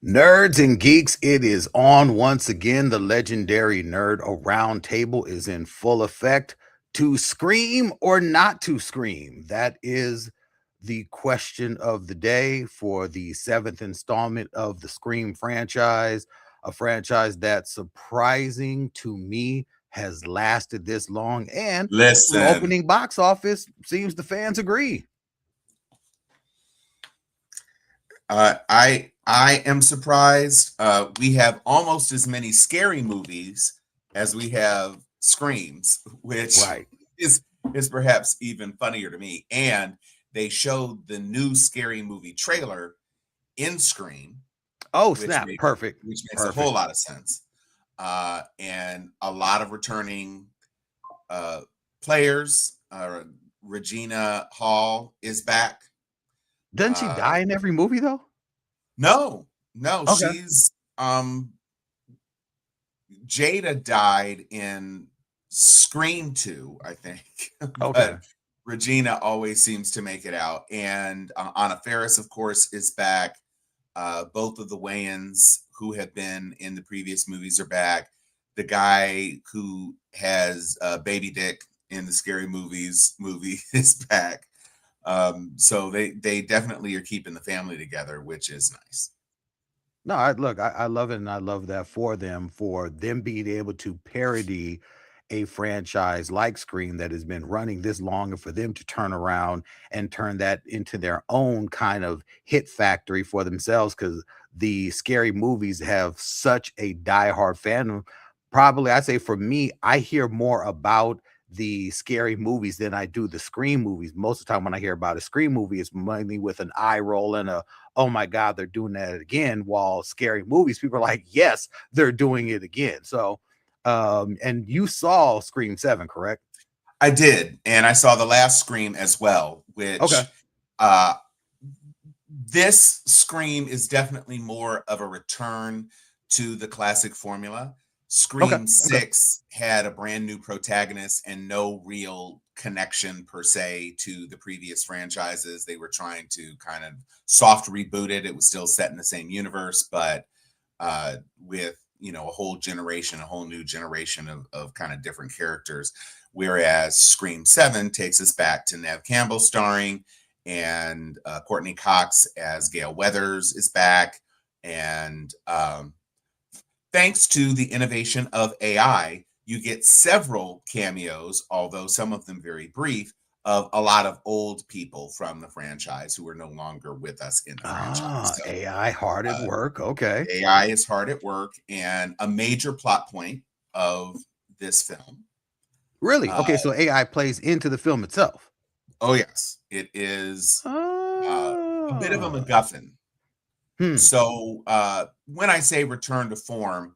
Nerds and geeks, it is on once again. The legendary Nerd-O-Roundtable is in full effect. To scream or not to scream? That is the question of the day for the seventh installment of the Scream franchise, a franchise that, surprising to me, has lasted this long. And from Listen, opening box office, seems the fans agree. I am surprised. We have almost as many scary movies as we have screams, which Right. is is perhaps even funnier to me. And they showed the new scary movie trailer in Scream, Oh, which snap. makes Perfect. which makes a whole Perfect. lot of sense. And a lot of returning uh, players. Regina Hall is back. Doesn't she Uh, die in every movie though? no, no, Okay. she's Jada died in Scream 2, I think, Okay. but Regina always seems to make it out. And Anna Faris, of course, is back. Both of the Wayans who have been in the previous movies are back. The guy who has Baby Dick in the Scary Movies movie is back. So they definitely are keeping the family together, which is nice. No, I love it, and I love that for them being able to parody a franchise like Scream that has been running this long, and for them to turn around and turn that into their own kind of hit factory for themselves, because the scary movies have such a diehard fandom. Probably, I say for me, I hear more about the scary movies than I do the Scream movies. Most of the time, when I hear about a Scream movie, it's mainly with an eye roll and a oh my God, they're doing that again. While scary movies, people are like, yes, they're doing it again. So, and you saw Scream 7, correct? I did, and I saw the last Scream as well, Okay. which this Scream is definitely more of a return to the classic formula. Okay. Scream Okay. 6 had a brand new protagonist and no real connection per se to the previous franchises. They were trying to kind of soft reboot it. It was still set in the same universe, but with a whole generation, a whole new generation of kind of different characters. Whereas Scream 7 takes us back to Nev Campbell starring, and Courtney Cox as Gail Weathers is back. And thanks to the innovation of AI, you get several cameos, although some of them very brief, of a lot of old people from the franchise who are no longer with us in the franchise. Ah, So AI hard at work. Okay. AI is hard at work, and a major plot point of this film. Really? Uh, Okay. So AI plays into the film itself. oh, yes, it is a bit of a Ah. MacGuffin. Hmm. So when I say return to form,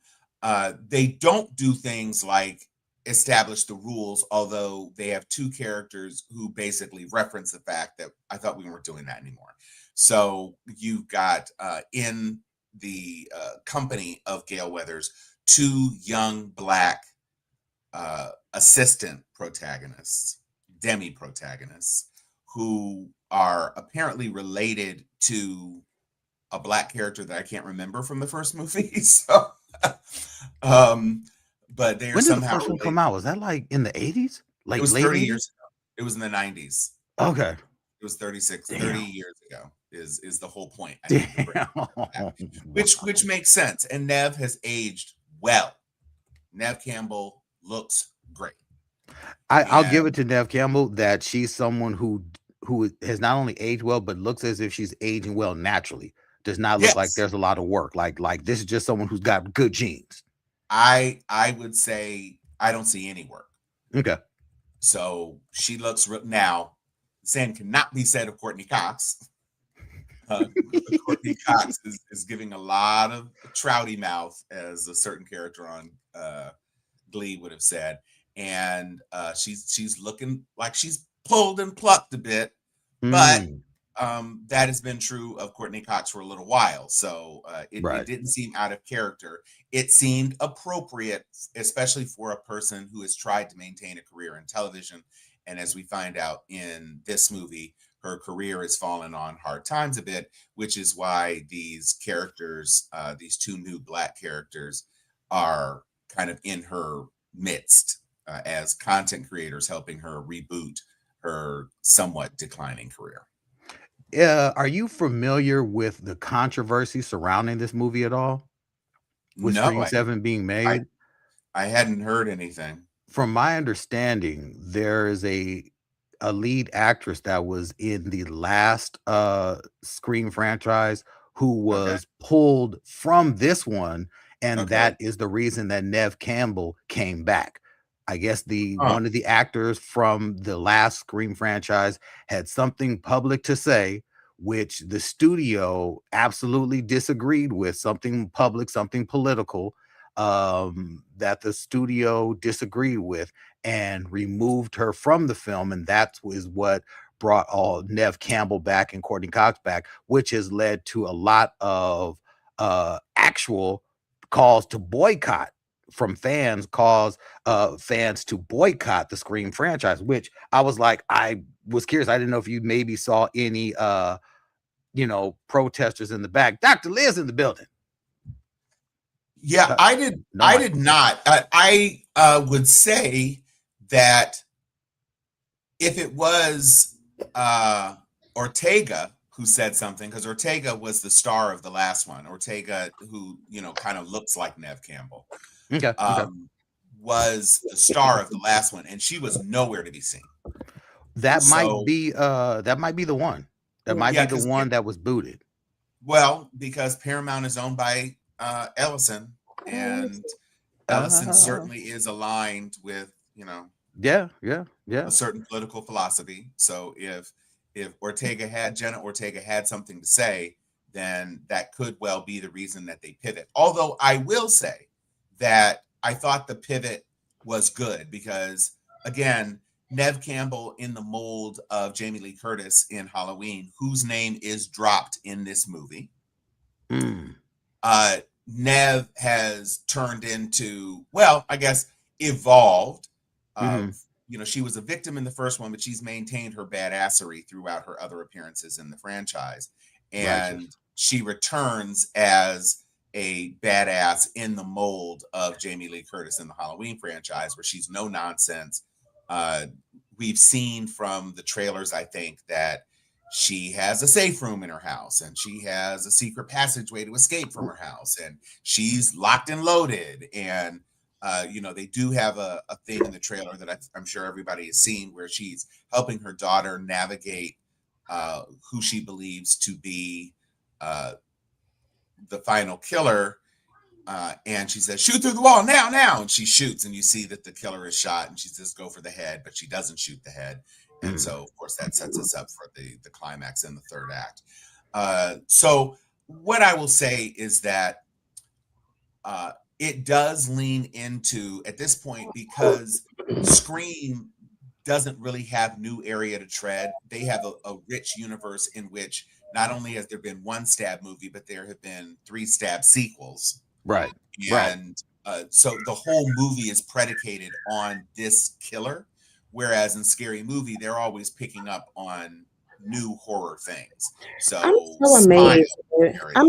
they don't do things like establish the rules, although they have two characters who basically reference the fact that I thought we weren't doing that anymore. So you've got in the company of Gale Weathers two young black assistant protagonists, demi protagonists, who are apparently related to a black character that I can't remember from the first movie. So, um, but they are When did the somehow first one come related. out? Was that like in the 80s? It Like was late 30 80s? years ago. It was in the 90s. Okay. It was 30 Damn. years ago is the whole point, I think, of bringing Damn. it back, which Wow. makes sense. And Nev has aged well. Nev Campbell looks great. I'll give it And to Nev Campbell that she's someone who has not only aged well, but looks as if she's aging well naturally. Does not look like yes, there's a lot of work. Like this is just someone who's got good genes. I would say I don't see any work. Okay. So she looks now. Same cannot be said of Courtney Cox. Uh, Courtney Cox is giving a lot of trouty mouth, as a certain character on Glee would have said, and she's looking like she's pulled and plucked a bit, but Mm, that has been true of Courtney Cox for a little while, so it right. didn't seem out of character. It seemed appropriate, especially for a person who has tried to maintain a career in television, and as we find out in this movie, her career has fallen on hard times a bit, which is why these characters, these two new Black characters, are kind of in her midst as content creators, helping her reboot her somewhat declining career. Are you familiar with the controversy surrounding this movie at all? With No, Scream 7 being I, made? I hadn't heard anything. From my understanding, there is a lead actress that was in the last Scream franchise who Okay. was pulled from this one, and Okay. that is the reason that Nev Campbell came back. I guess the Huh. one of the actors from the last Scream franchise had something public to say, which the studio absolutely disagreed with, something public, something political, that the studio disagreed with and removed her from the film, and that was what brought all Nev Campbell back and Courtney Cox back, which has led to a lot of actual calls to boycott from fans, fans to boycott the Scream franchise. Which I was like, I was curious. I didn't know if you maybe saw any protesters in the back. Dr. Liz in the building. Yeah, I did. No, I did not. I would say that if it was Ortega who said something, because Ortega was the star of the last one. Ortega, who kind of looks like Nev Campbell, okay. was the star of the last one, and she was nowhere to be seen. That might be the one. That might be the one that was booted. Well, because Paramount is owned by Ellison, and Ellison certainly is aligned with a certain political philosophy. So if Jenna Ortega had something to say, then that could well be the reason that they pivot. Although I will say that I thought the pivot was good because, again, Nev Campbell in the mold of Jamie Lee Curtis in Halloween, whose name is dropped in this movie. Nev has turned into, well, I guess, evolved. She was a victim in the first one, but she's maintained her badassery throughout her other appearances in the franchise. And she returns as a badass in the mold of Jamie Lee Curtis in the Halloween franchise, where she's no nonsense. We've seen from the trailers, I think, that she has a safe room in her house and she has a secret passageway to escape from her house and she's locked and loaded. And, they do have a thing in the trailer that I'm sure everybody has seen where she's helping her daughter navigate who she believes to be the final killer. And she says, shoot through the wall now. And she shoots and you see that the killer is shot and she says, go for the head, but she doesn't shoot the head. And so, of course, that sets us up for the climax in the third act. So what I will say is that it does lean into, at this point, because Scream doesn't really have new area to tread. They have a rich universe in which not only has there been one Stab movie, but there have been 3 Stab sequels. Right. And so the whole movie is predicated on this killer. Whereas in Scary Movie, they're always picking up on new horror things. So I'm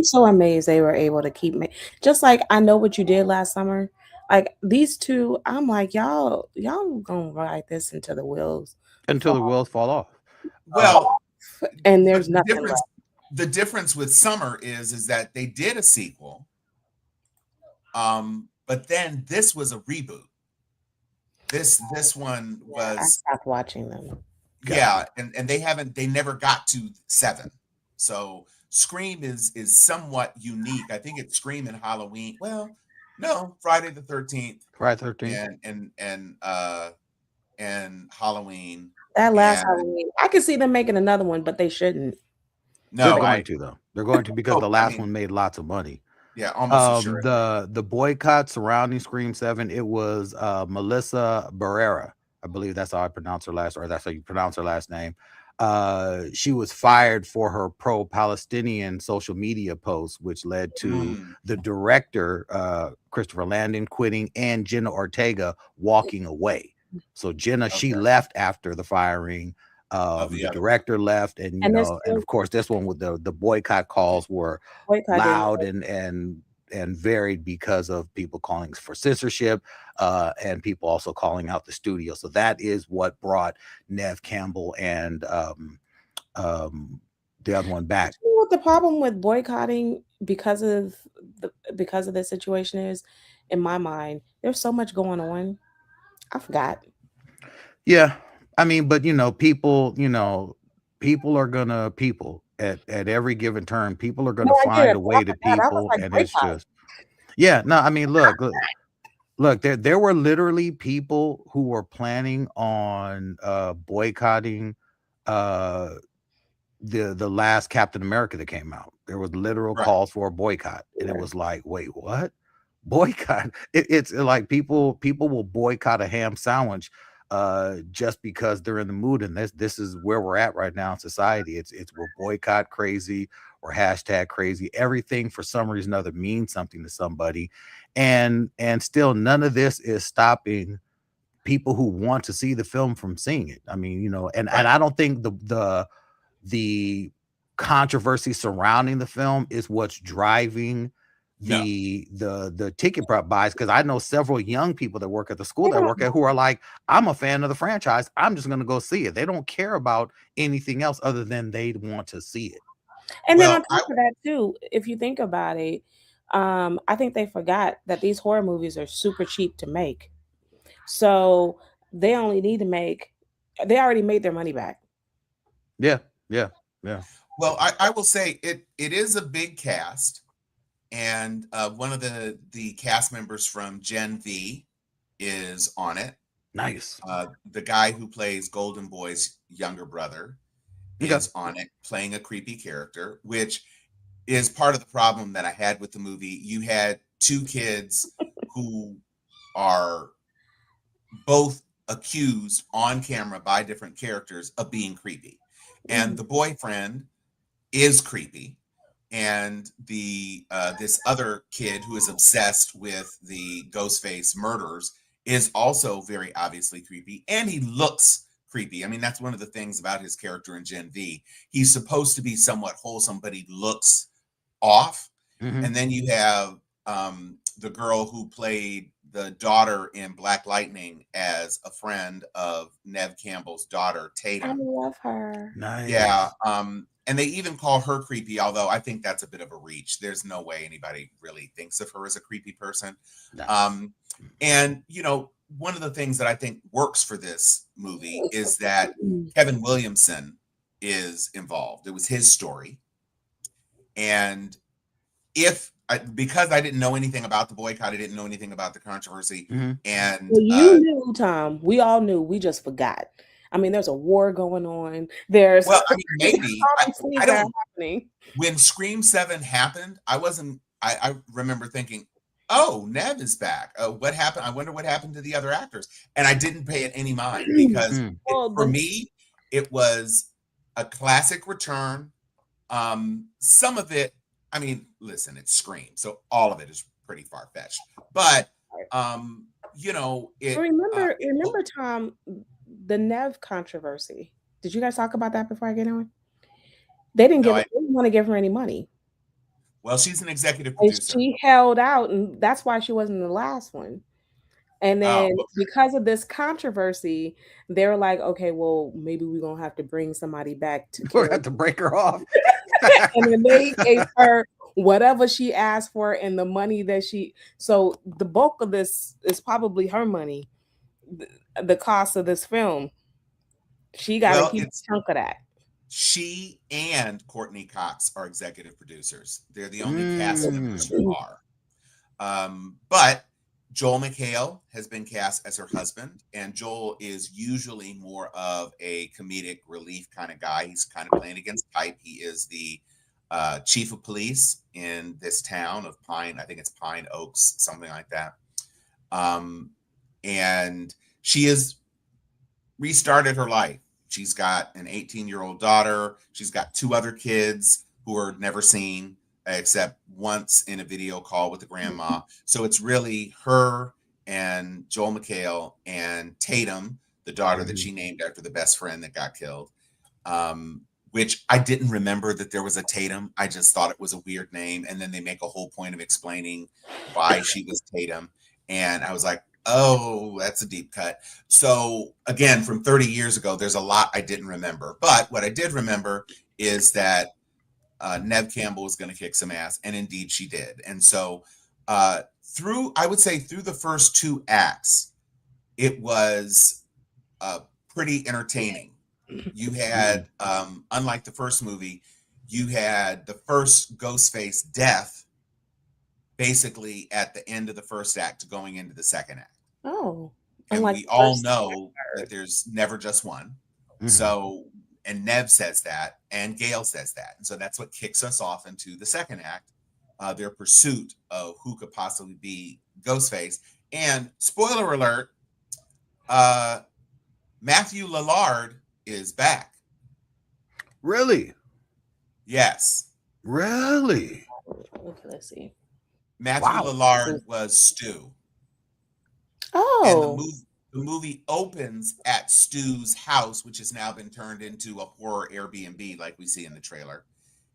so amazed they were able to keep me. Just like I Know What You Did Last Summer. Like these two, I'm like, y'all gonna ride this until the wheels fall off. Well, and there's nothing left. The difference with Summer is that they did a sequel, but then this was a reboot. This one was. I stopped watching them. Yeah, and they never got to 7. So Scream is somewhat unique. I think it's Scream and Halloween. Well, no, Friday the 13th. Friday the 13th. And Halloween. That last Halloween. I could see them making another one, but they shouldn't. No, they're going to though. They're going to because the last one made lots of money. Yeah, almost sure. The boycott surrounding Scream 7, it was Melissa Barrera. I believe that's how I pronounce her last, or that's how you pronounce her last name. She was fired for her pro-Palestinian social media posts, which led to the director, Christopher Landon, quitting and Jenna Ortega walking away. So Jenna, she left after the firing. The director left, and you know, and of course, this one with the boycott calls were loud and varied because of people calling for censorship, and people also calling out the studio. So that is what brought Nev Campbell and the other one back. You know what the problem with boycotting because of the situation is, in my mind, there's so much going on. I forgot. Yeah, I mean, but you know, people are gonna at every given turn. People are gonna find a way to people, like, and it's just no. I mean, look, there were literally people who were planning on boycotting the last Captain America that came out. There was literal calls for a boycott, and it was like, wait, what? Boycott? It's like people will boycott a ham sandwich just because they're in the mood, and this is where we're at right now in society. It's we're boycott crazy or hashtag crazy. Everything for some reason or other means something to somebody, and still none of this is stopping people who want to see the film from seeing it. I mean, you know, and I don't think the controversy surrounding the film is what's driving the ticket buys, because I know several young people that work at the school that I work at who are like, I'm a fan of the franchise, I'm just going to go see it. They don't care about anything else other than they want to see it. And then on top of that too, if you think about it, I think they forgot that these horror movies are super cheap to make, so they only need to they already made their money back. Yeah. Well, I will say it is a big cast. And one of the cast members from Gen V is on it. Nice. The guy who plays Golden Boy's younger brother is on it, playing a creepy character, which is part of the problem that I had with the movie. You had two kids who are both accused on camera by different characters of being creepy. And the boyfriend is creepy. And this other kid who is obsessed with the Ghostface murders is also very obviously creepy, and he looks creepy. I mean, that's one of the things about his character in Gen V. He's supposed to be somewhat wholesome, but he looks off. And then you have the girl who played the daughter in Black Lightning as a friend of Nev Campbell's daughter, Tatum. I love her. Nice. Yeah. And they even call her creepy, although I think that's a bit of a reach. There's no way anybody really thinks of her as a creepy person. No. And, you know, one of the things that I think works for this movie is that Kevin Williamson is involved. It was his story. And because I didn't know anything about the boycott, I didn't know anything about the controversy. And you knew, Tom. We all knew. We just forgot. I mean, there's a war going on. I mean, maybe I don't. Happening. When Scream 7 happened, I remember thinking, "Oh, Nev is back. What happened? I wonder what happened to the other actors." And I didn't pay it any mind because for me, it was a classic return. Some of it, I mean, listen, it's Scream, so all of it is pretty far fetched. But you know, remember, Tom, the Nev controversy. Did you guys talk about that before I get on? They didn't want to give her any money. Well, she's an executive producer. She held out, and that's why she wasn't the last one. And then because of this controversy, they were like, okay, well, maybe we're going to have to bring somebody back to we're going to have to break her off. And then they gave her whatever she asked for and the money that so the bulk of this is probably her money, the cost of this film. She got to keep a chunk of that. She and Courtney Cox are executive producers. They're the only cast members who are. But Joel McHale has been cast as her husband, and Joel is usually more of a comedic relief kind of guy. He's kind of playing against type. He is the chief of police in this town of Pine. I think it's Pine Oaks, something like that. And she has restarted her life. She's got an 18-year-old daughter. She's got two other kids who are never seen except once in a video call with the grandma. So it's really her and Joel McHale and Tatum, the daughter that she named after the best friend that got killed. which I didn't remember that there was a Tatum. I just thought it was a weird name. And then they make a whole point of explaining why she was Tatum. And I was like, oh, that's a deep cut. So again, from 30 years ago, there's a lot I didn't remember. But what I did remember is that Nev Campbell was going to kick some ass. And indeed she did. And so I would say through the first 2 acts, it was pretty entertaining. You had, unlike the first movie, you had the first Ghostface death basically at the end of the first act going into the second act. Oh. And we all know that there's never just one. So, and Nev says that, and Gail says that. And so that's what kicks us off into the second act, their pursuit of who could possibly be Ghostface. And spoiler alert, Matthew Lillard is back. Really? Yes. Really? Let's see. Matthew Lillard was Stu. Oh. And the movie opens at Stu's house, which has now been turned into a horror Airbnb like we see in the trailer.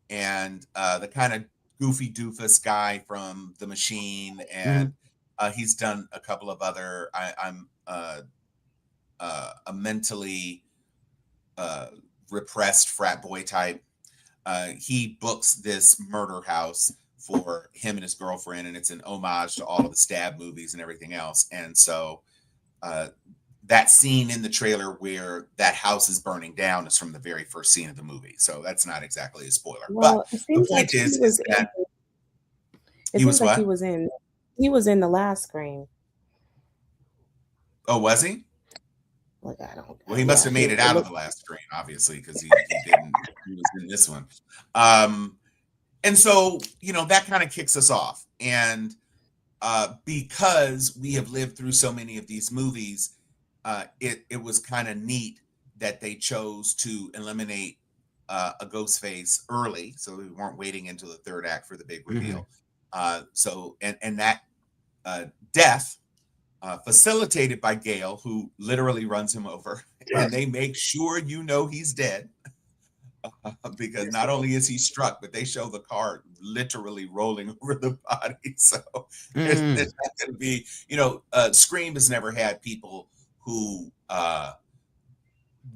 And the kind of goofy doofus guy from The Machine, and he's done a couple of other, I'm a mentally repressed frat boy type. He books this murder house for him and his girlfriend, and it's an homage to all of the Stab movies and everything else. And so that scene in the trailer where that house is burning down is from the very first scene of the movie. So that's not exactly a spoiler. Well, but the point is that he was like he was in the last Scream. Oh, was he? Like, I don't. Well, he must have made it out of the last Scream, obviously, because he didn't. He was in this one. And so, you know, that kind of kicks us off. And because we have lived through so many of these movies, it was kind of neat that they chose to eliminate a Ghostface early, so we weren't waiting until the third act for the big reveal. So that death, facilitated by Gail, who literally runs him over, and they make sure you know he's dead. Because not only is he struck, but they show the car literally rolling over the body. So there's not going to be, you know, Scream has never had people who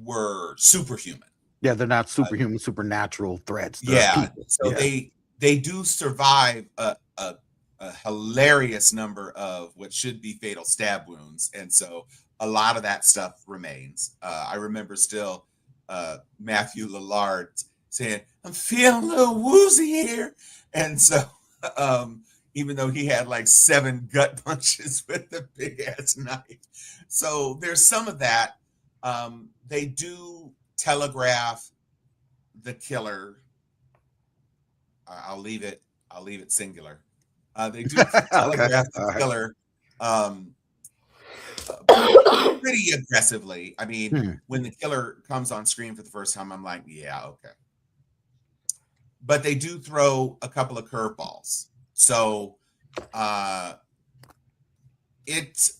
were superhuman. Yeah, they're not superhuman, supernatural threats. Yeah, so they do survive a hilarious number of what should be fatal stab wounds, and so a lot of that stuff remains. I remember still Matthew Lillard saying, "I'm feeling a little woozy here," and so even though he had like 7 gut punches with a big ass knife, so there's some of that. They do telegraph the killer. I'll leave it singular. They do telegraph the killer pretty aggressively. I mean, when the killer comes on screen for the first time, I'm like, yeah, okay. But they do throw a couple of curveballs. So it's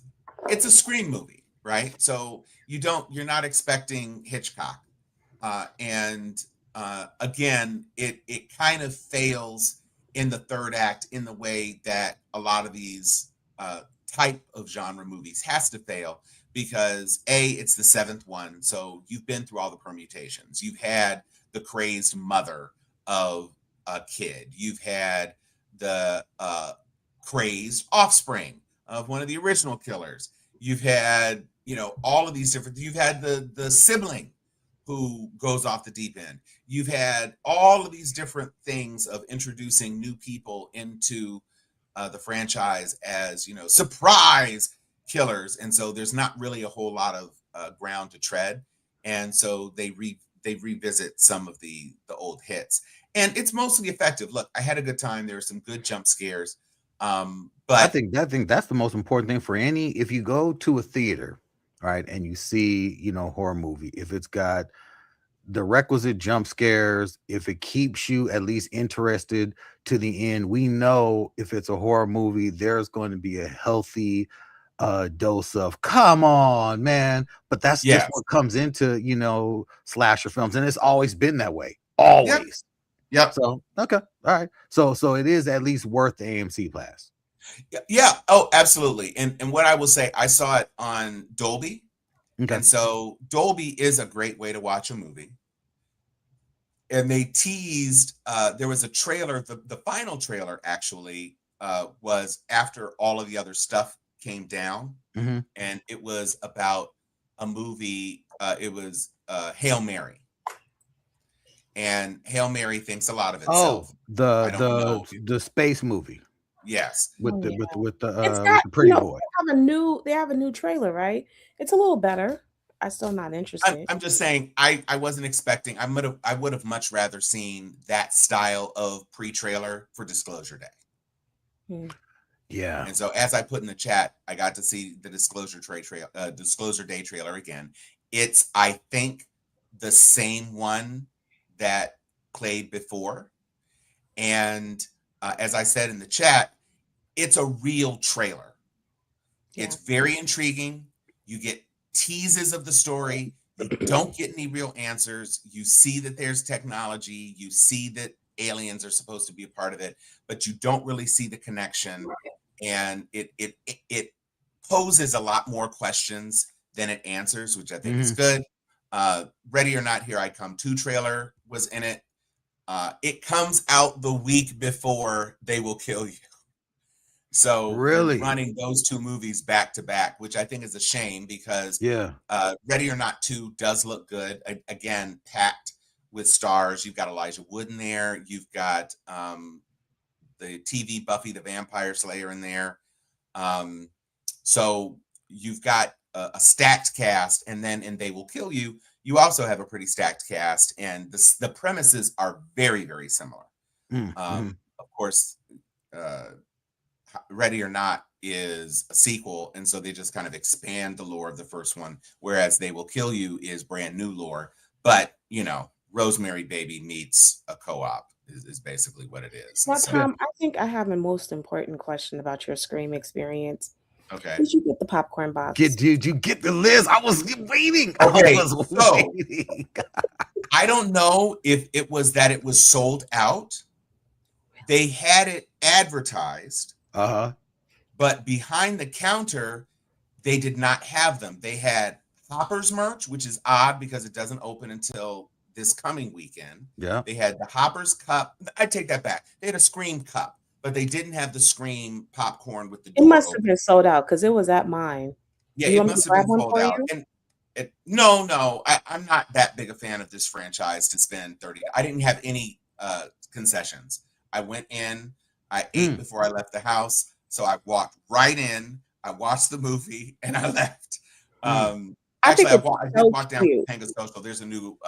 a Scream movie, right? So you're not expecting Hitchcock. And again, it kind of fails in the third act in the way that a lot of these type of genre movies has to fail, because it's the 7th one, so you've been through all the permutations. You've had the crazed mother of a kid. You've had the crazed offspring of one of the original killers. You've had, you know, all of these different. You've had the sibling who goes off the deep end. You've had all of these different things of introducing new people into the franchise as, you know, surprise killers. And so there's not really a whole lot of ground to tread. And so they revisit some of the old hits. And it's mostly effective. Look, I had a good time. There were some good jump scares. But I think that's the most important thing for if you go to a theater, right, and you see, you know, horror movie, if it's got the requisite jump scares, if it keeps you at least interested to the end, we know if it's a horror movie, there's going to be a healthy a dose of come on, man. But that's just Yes. what comes into, you know, slasher films, and it's always been that way. Yep. Always. Yep. So okay, all right. So it is at least worth the AMC pass. Yeah. Oh, absolutely. And what I will say, I saw it on Dolby. Okay. And so Dolby is a great way to watch a movie. And they teased, there was a trailer, the final trailer actually was after all of the other stuff came down. Mm-hmm. And it was about a movie, it was Hail Mary. And Hail Mary thinks a lot of itself. The space movie. Yes. With Oh, the pretty boy. They have a new trailer, right? It's a little better. I'm still not interested. I'm just saying I wasn't expecting. I would have much rather seen that style of pre-trailer for Disclosure Day. Yeah. And so as I put in the chat, I got to see the Disclosure Day trailer again. It's, I think, the same one that played before. And as I said in the chat, it's a real trailer. Yeah. It's very intriguing. You get teases of the story. You don't get any real answers. You see that there's technology. You see that aliens are supposed to be a part of it, but you don't really see the connection. And it poses a lot more questions than it answers, which I think is good. Ready or Not, Here I Come 2 trailer was in it. It comes out the week before They Will Kill You. So really running those two movies back to back, which I think is a shame because Ready or Not 2 does look good. Again, packed with stars. You've got Elijah Wood in there. You've got the TV Buffy the Vampire Slayer in there. So you've got a stacked cast, and then in They Will Kill You, you also have a pretty stacked cast, and the premises are very, very similar. Of course, Ready or Not is a sequel, and so they just kind of expand the lore of the first one, whereas They Will Kill You is brand new lore. But, you know, Rosemary Baby meets a co-op is basically what it is. Now, Tom, I think I have a most important question about your Scream experience. Okay. Did you get the popcorn box? Did you get the list? I was waiting. Okay, I was waiting. I don't know if it was that it was sold out. They had it advertised. But behind the counter, they did not have them. They had Hoppers merch, which is odd because it doesn't open until this coming weekend. Yeah. They had the Hoppers cup. I take that back. They had a Scream cup, but they didn't have the Scream popcorn with the door. It must have been sold out because it was at mine. Yeah, it must have been sold out. And no, I'm not that big a fan of this franchise to spend $30. I didn't have any concessions. I went in, I ate before I left the house. So I walked right in, I watched the movie, and I left. Actually, I did walk down to Tango Social. There's a new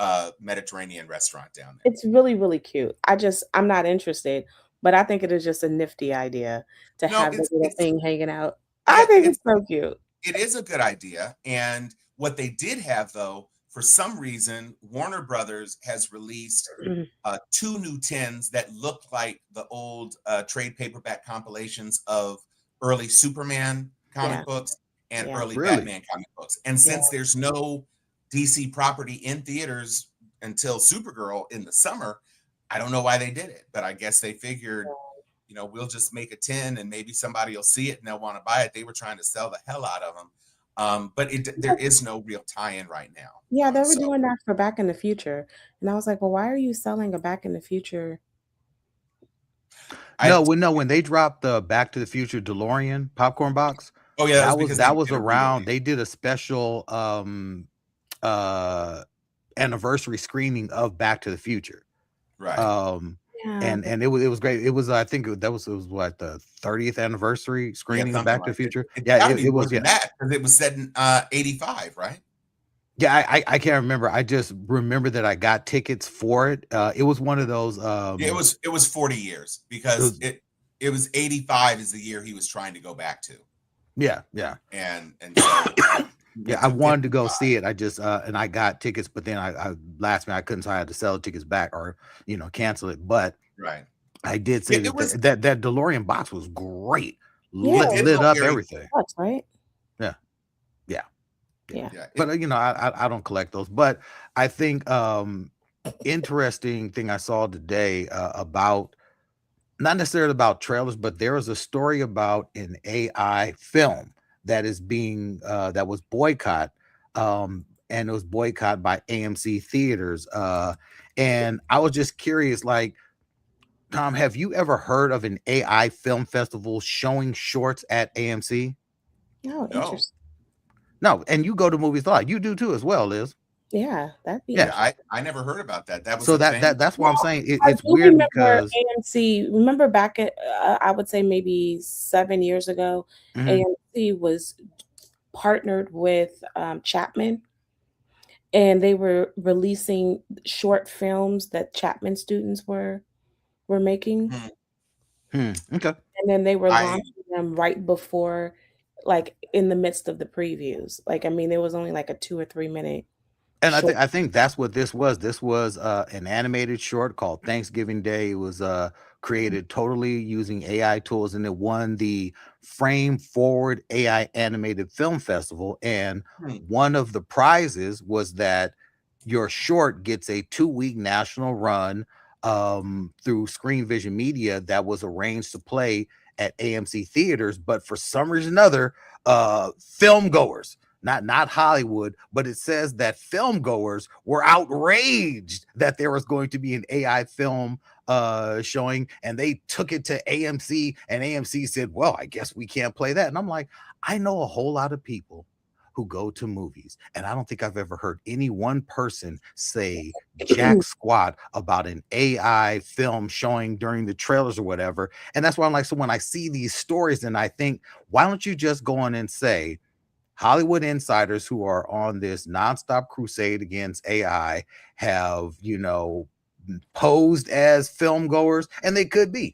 Mediterranean restaurant down there. It's really, really cute. I'm not interested, but I think it is just a nifty idea to have the little thing hanging out. I think it's so cute. It is a good idea. And what they did have, though, for some reason, Warner Brothers has released 2 new tins that look like the old trade paperback compilations of early Superman comic books and early Batman comic books. And since there's no DC property in theaters until Supergirl in the summer, I don't know why they did it, but I guess they figured, you know, we'll just make a tin and maybe somebody will see it and they'll want to buy it. They were trying to sell the hell out of them. But there is no real tie-in right now. Yeah, they were doing that for Back in the Future. And I was like, well, why are you selling a Back in the Future? When they dropped the Back to the Future DeLorean popcorn box. Oh yeah, that was around. They did a special anniversary screening of Back to the Future. Right. And it was great. It was, I think it was what, the 30th anniversary screening of Back to the Future. It was that because it was set in 85, right? Yeah, I can't remember. I just remember that I got tickets for it. It was one of those. It was 40 years because it was 85 is the year he was trying to go back to. Yeah. And so yeah, I wanted to go see it. I just and I got tickets, but then I last minute I couldn't, so I had to sell the tickets back or cancel it. But I did say that DeLorean box was great. Lit up everything. That's right. Yeah. Yeah. Yeah. But I don't collect those. But I think interesting thing I saw today about not necessarily about trailers, but there is a story about an AI film that is being that was boycott, and it was boycotted by AMC theaters. And I was just curious, like, Tom, have you ever heard of an AI film festival showing shorts at AMC? Oh, No. interesting. No, and you go to movies a lot. You do too as well, Liz. Yeah, that'd be Yeah. interesting. I never heard about that. That was So a thing. that's why I'm saying I it's do weird remember because AMC. Remember back at I would say maybe 7 years ago, Mhm. AMC was partnered with Chapman, and they were releasing short films that Chapman students were making, Okay. and then they were I launching them right before, like in the midst of the previews. Like, I mean, there was only like a 2 or 3 minute And short. I think that's what this was. This was an animated short called Thanksgiving Day. It was created totally using AI tools, and it won the Frame Forward AI Animated Film Festival. And one of the prizes was that your short gets a 2-week national run through Screen Vision Media that was arranged to play at AMC theaters. But for some reason or another, film goers, not Hollywood, but it says that film goers were outraged that there was going to be an AI film showing, and they took it to AMC, and AMC said, well, I guess we can't play that. And I'm like, I know a whole lot of people who go to movies, and I don't think I've ever heard any one person say jack squat about an AI film showing during the trailers or whatever. And that's why I'm like, so when I see these stories, and I think, why don't you just go on and say, Hollywood insiders who are on this nonstop crusade against AI have, posed as film goers, and they could be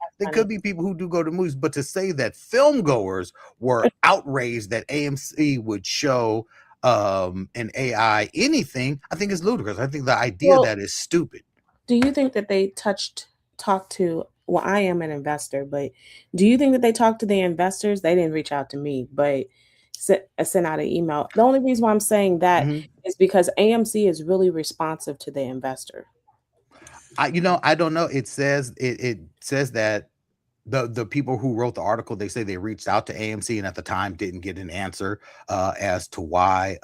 people who do go to movies, but to say that film goers were outraged that AMC would show an AI anything, I think is ludicrous. I think the idea Well, that is stupid. do you think that they talked to, well, I am an investor, but do you think that they talked to the investors? They didn't reach out to me, but sent out an email. The only reason why I'm saying that is because AMC is really responsive to the investor. I don't know. It says that the people who wrote the article, they say they reached out to AMC and at the time didn't get an answer as to why,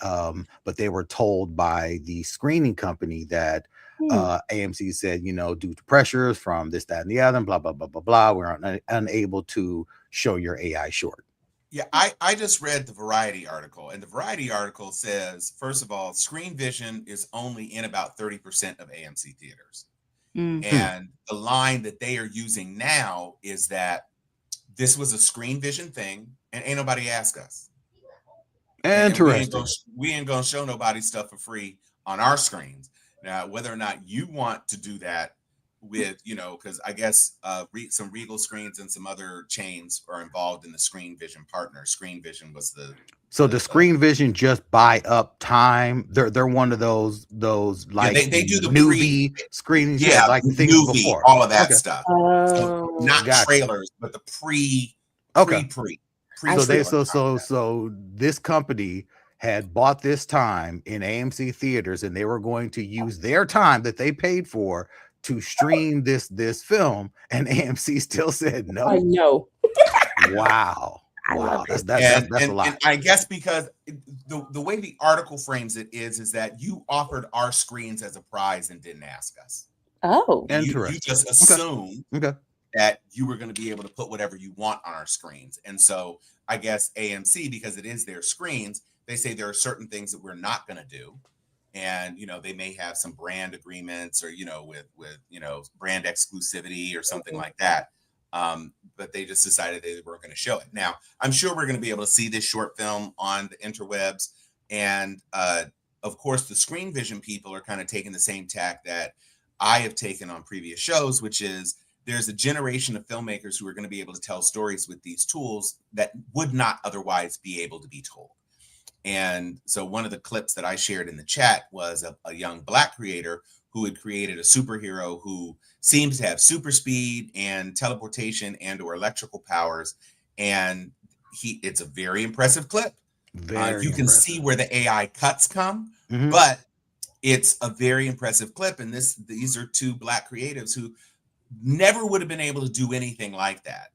but they were told by the screening company that AMC said, due to pressures from this, that, and the other, and blah blah blah blah blah, we're unable to show your AI short. Yeah, I just read the Variety article, and the Variety article says, first of all, Screen Vision is only in about 30% of AMC theaters. And the line that they are using now is that this was a Screen Vision thing, and ain't nobody asked us. Interesting. And we ain't gonna show nobody stuff for free on our screens. Now, whether or not you want to do that with, because I guess some Regal screens and some other chains are involved in the Screen Vision partner. Screen Vision was the Screen Vision just buy up time. They're one of those like they do the movie screenings, like the things movie, before all of that stuff. Oh, So not gotcha. trailers, but the pre. So this company had bought this time in AMC theaters, and they were going to use their time that they paid for to stream this film, and AMC still said no. I know. Wow. Wow, that's a lot. And I guess because the way the article frames it is that you offered our screens as a prize and didn't ask us. Oh, interesting. You just assumed that you were going to be able to put whatever you want on our screens. And so I guess AMC, because it is their screens, they say there are certain things that we're not going to do. And, they may have some brand agreements or, with brand exclusivity or something like that. But they just decided they weren't going to show it. Now, I'm sure we're going to be able to see this short film on the interwebs. And of course, the Screen Vision people are kind of taking the same tack that I have taken on previous shows, which is there's a generation of filmmakers who are going to be able to tell stories with these tools that would not otherwise be able to be told. And so one of the clips that I shared in the chat was a young Black creator who had created a superhero who seems to have super speed and teleportation and or electrical powers. And it's a very impressive clip. Very You can see impressive. where the AI cuts come, Mhm. but it's a very impressive clip. And these are two Black creatives who never would have been able to do anything like that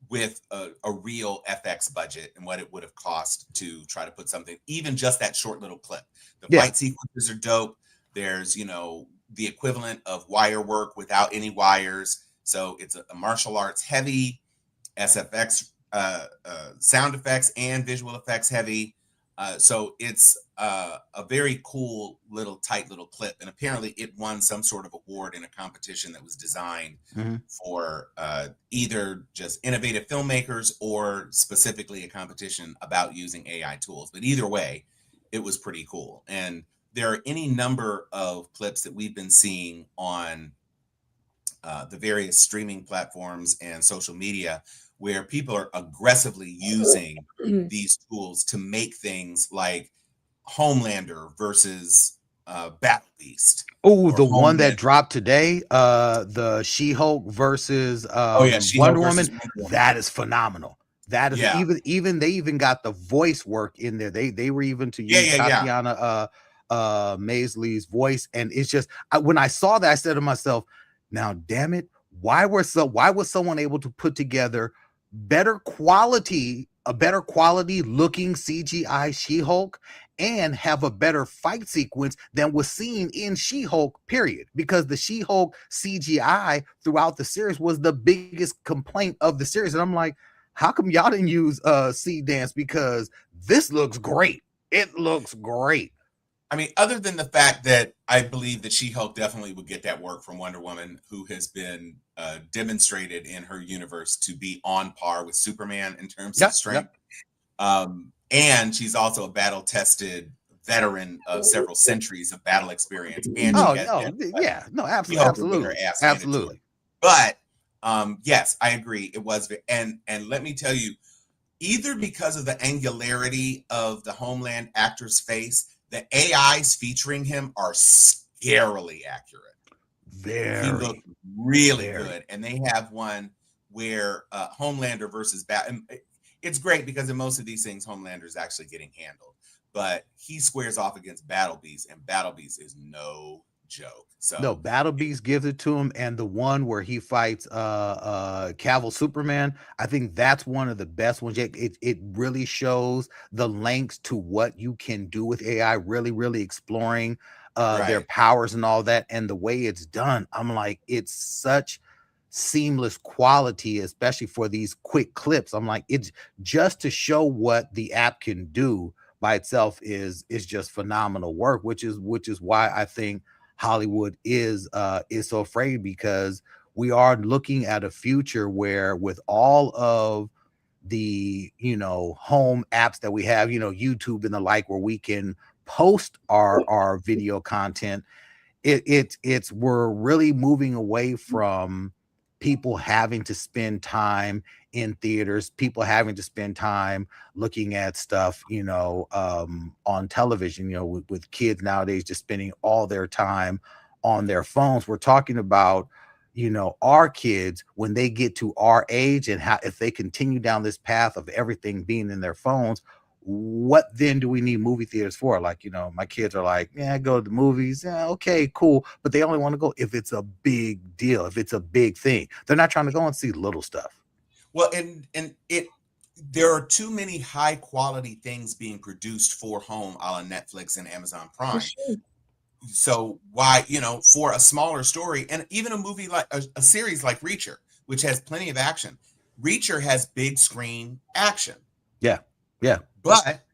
with a real FX budget and what it would have cost to try to put something, even just that short little clip. The Yeah. fight sequences are dope. There's, you know, the equivalent of wire work without any wires. So it's a martial arts heavy, SFX sound effects and visual effects heavy. So it's a very cool little tight little clip, and apparently it won some sort of award in a competition that was designed Mhm. for either just innovative filmmakers or specifically a competition about using AI tools. But either way, it was pretty cool. And there are any number of clips that we've been seeing on the various streaming platforms and social media where people are aggressively using these tools to make things like Homelander versus Battle Beast Oh, or the one that Homelander. dropped today, the She-Hulk versus Oh yeah, She-Hulk Wonder versus Woman. Wonder Woman. That is phenomenal. That is Yeah, even they even got the voice work in there. They were even to use yeah. Tatiana Maisley's voice, and it's just when I saw that, I said to myself, now damn it, why was someone able to put together a better quality looking CGI She-Hulk and have a better fight sequence than was seen in She-Hulk, period. Because the She-Hulk CGI throughout the series was the biggest complaint of the series. And I'm like, how come y'all didn't use Sea Dance? Because this looks great. It looks great. I mean, other than the fact that I believe that She-Hulk definitely would get that work from Wonder Woman, who has been demonstrated in her universe to be on par with Superman in terms of strength. And she's also a battle-tested veteran of several centuries of battle experience. And she has absolutely, with her ass handed to her. But yes, I agree. It was, and let me tell you, either because of the angularity of the Homeland actor's face, the AIs featuring him are scarily accurate. He looked really good. And they have one where Homelander versus it's great because in most of these things, Homelander is actually getting handled. But he squares off against Battle Beast, and Battle Beast is no joke. So no, Battle Beast gives it to him, and the one where he fights Cavill Superman, I think that's one of the best ones. It really shows the lengths to what you can do with AI, really exploring their powers and all that, and the way it's done. I'm like, it's such seamless quality, especially for these quick clips. I'm like, it's just to show what the app can do by itself is just phenomenal work, which is why I think Hollywood is so afraid, because we are looking at a future where, with all of the home apps that we have, YouTube and the like, where we can post our video content, it's we're really moving away from people having to spend time in theaters, people having to spend time looking at stuff, on television, with kids nowadays just spending all their time on their phones. We're talking about, our kids when they get to our age, and how, if they continue down this path of everything being in their phones, what then do we need movie theaters for? Like, my kids are like, yeah, go to the movies. Yeah, okay, cool. But they only want to go if it's a big deal, if it's a big thing. They're not trying to go and see little stuff. Well, and there are too many high quality things being produced for home, a la Netflix and Amazon Prime. So why, for a smaller story, and even a movie like a series like Reacher, which has plenty of action. Reacher has big screen action. Yeah. But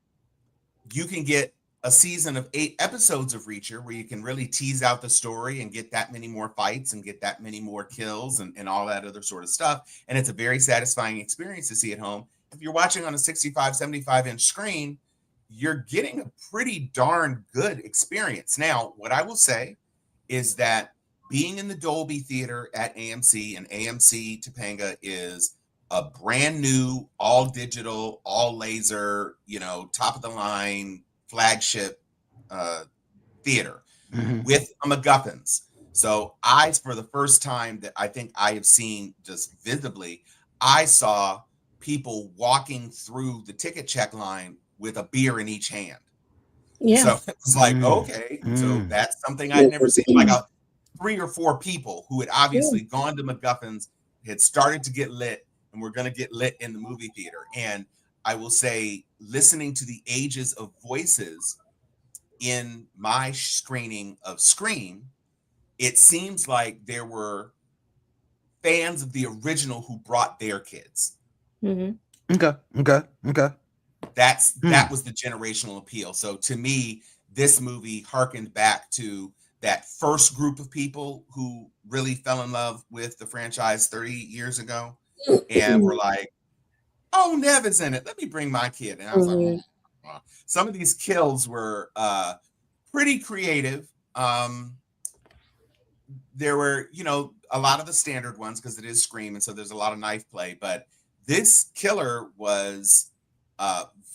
you can get a season of 8 episodes of Reacher where you can really tease out the story and get that many more fights and get that many more kills and all that other sort of stuff. And it's a very satisfying experience to see at home. If you're watching on a 65, 75-inch screen, you're getting a pretty darn good experience. Now, what I will say is that being in the Dolby Theater at AMC, and AMC Topanga is a brand new, all digital, all laser, top of the line flagship theater with a MacGuffins. So for the first time that I think I have seen just visibly, I saw people walking through the ticket check line with a beer in each hand. Yeah. So it was like, Mm. okay, so that's something I'd never seen. Like 3 or 4 people who had obviously gone to MacGuffin's, had started to get lit, and were going to get lit in the movie theater. And I will say, listening to the ages of voices in my screening of Scream, it seems like there were fans of the original who brought their kids. Okay. That was the generational appeal. So to me, this movie harkened back to that first group of people who really fell in love with the franchise 30 years ago and were like, oh, Nevin's in it. Let me bring my kid. And I was like, oh. Some of these kills were pretty creative. There were, a lot of the standard ones because it is Scream, and so there's a lot of knife play. But this killer was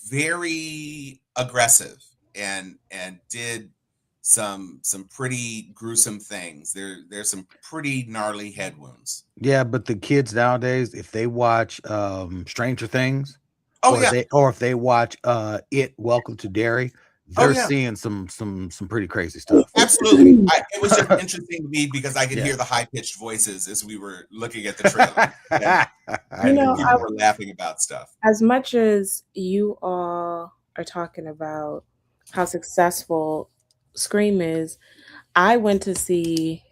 very aggressive and did some pretty gruesome things. There's some pretty gnarly head wounds. Yeah, but the kids nowadays, if they watch Stranger Things, Oh, or if they watch It Welcome to Derry, they're seeing some pretty crazy stuff. Absolutely. It was just interesting to me because I could hear the high-pitched voices as we were looking at the trailer. People were laughing about stuff. As much as you all are talking about how successful Scream is, I went to see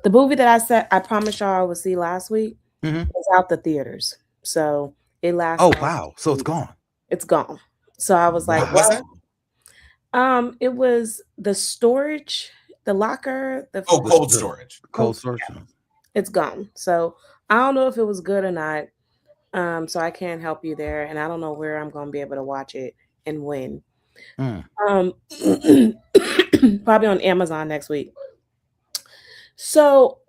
the movie that I said I promised y'all I would see last week. Was out the theaters, so it lasted. Oh wow! So it's gone. It's gone. So I was like, what was it? It was the storage, the locker, cold storage. Cold storage. It's gone. So I don't know if it was good or not. So I can't help you there, and I don't know where I'm going to be able to watch it and when. Probably on Amazon next week. So,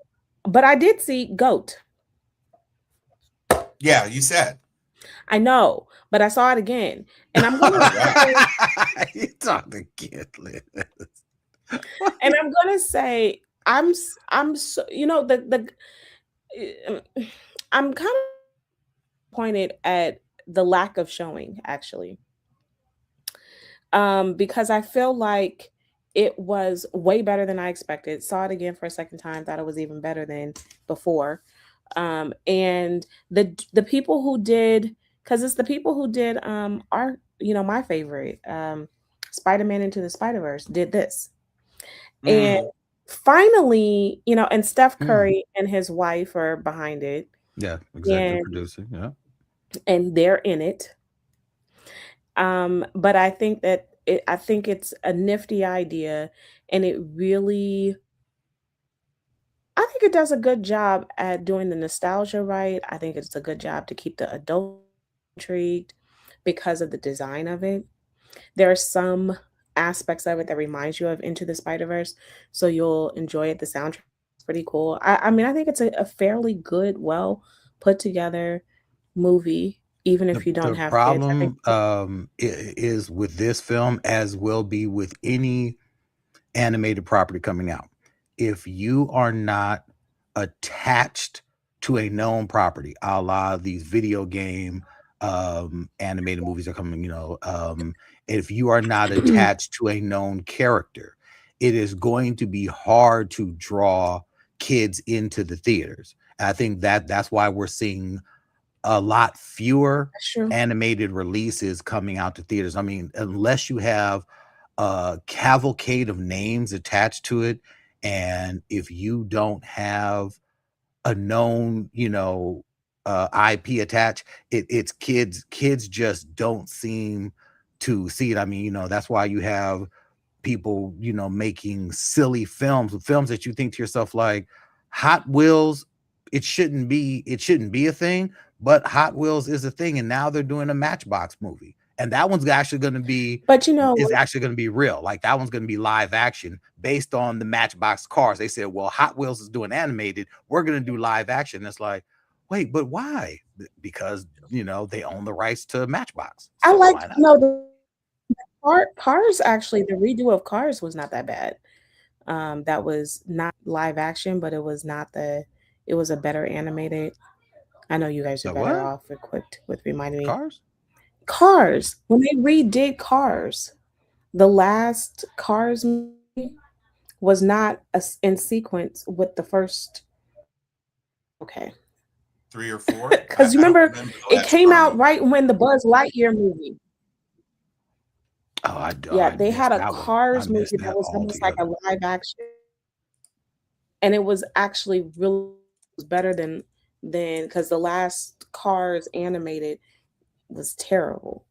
but I did see Goat. Yeah, you said. I know, but I saw it again, and I'm going to you talked again, Liz. And I'm going to say I'm so, I'm kind of pointed at the lack of showing actually, because I feel like it was way better than I expected. Saw it again for a second time, thought it was even better than before. And the people who did, because it's the people who did our, my favorite, Spider-Man Into the Spider-Verse did this. And finally, and Steph Curry and his wife are behind it. Yeah, executive producer. Yeah. And they're in it. But I think that I think it's a nifty idea, and it really, I think it does a good job at doing the nostalgia right. I think it's a good job to keep the adult intrigued because of the design of it. There are some aspects of it that reminds you of Into the Spider-Verse, so you'll enjoy it. The soundtrack is pretty cool. I mean, I think it's a fairly good, well put together movie, even if you don't have problem is with this film, as will be with any animated property coming out. If you are not attached to a known property, a la these video game animated movies are coming, if you are not attached to a known character, it is going to be hard to draw kids into the theaters. And I think that's why we're seeing a lot fewer animated releases coming out to theaters. I mean, unless you have a cavalcade of names attached to it, and if you don't have a known, IP attached, it's kids just don't seem to see it. I mean, that's why you have people, making silly films that you think to yourself like Hot Wheels. It shouldn't be a thing, but Hot Wheels is a thing, and now they're doing a Matchbox movie, and that one's actually going to be, is actually going to be real. Like that one's going to be live action based on the Matchbox cars. They said, well, Hot Wheels is doing animated, we're going to do live action. It's like, wait, but why? Because they own the rights to Matchbox. So I like Cars. Actually, the redo of Cars was not that bad. That was not live action, but it was not it was a better animated I know you guys are The better what? off equipped with reminding me. Cars? Cars. When they redid Cars, the last Cars movie was not in sequence with the first. Okay. 3 or 4. Because you I don't remember remember the it last came car out movie. right when the Buzz Lightyear movie. Oh, Yeah, I they had missed a that one. I Cars movie missed that that was almost like a altogether. live action, and it was actually really better than because the last Cars animated was terrible,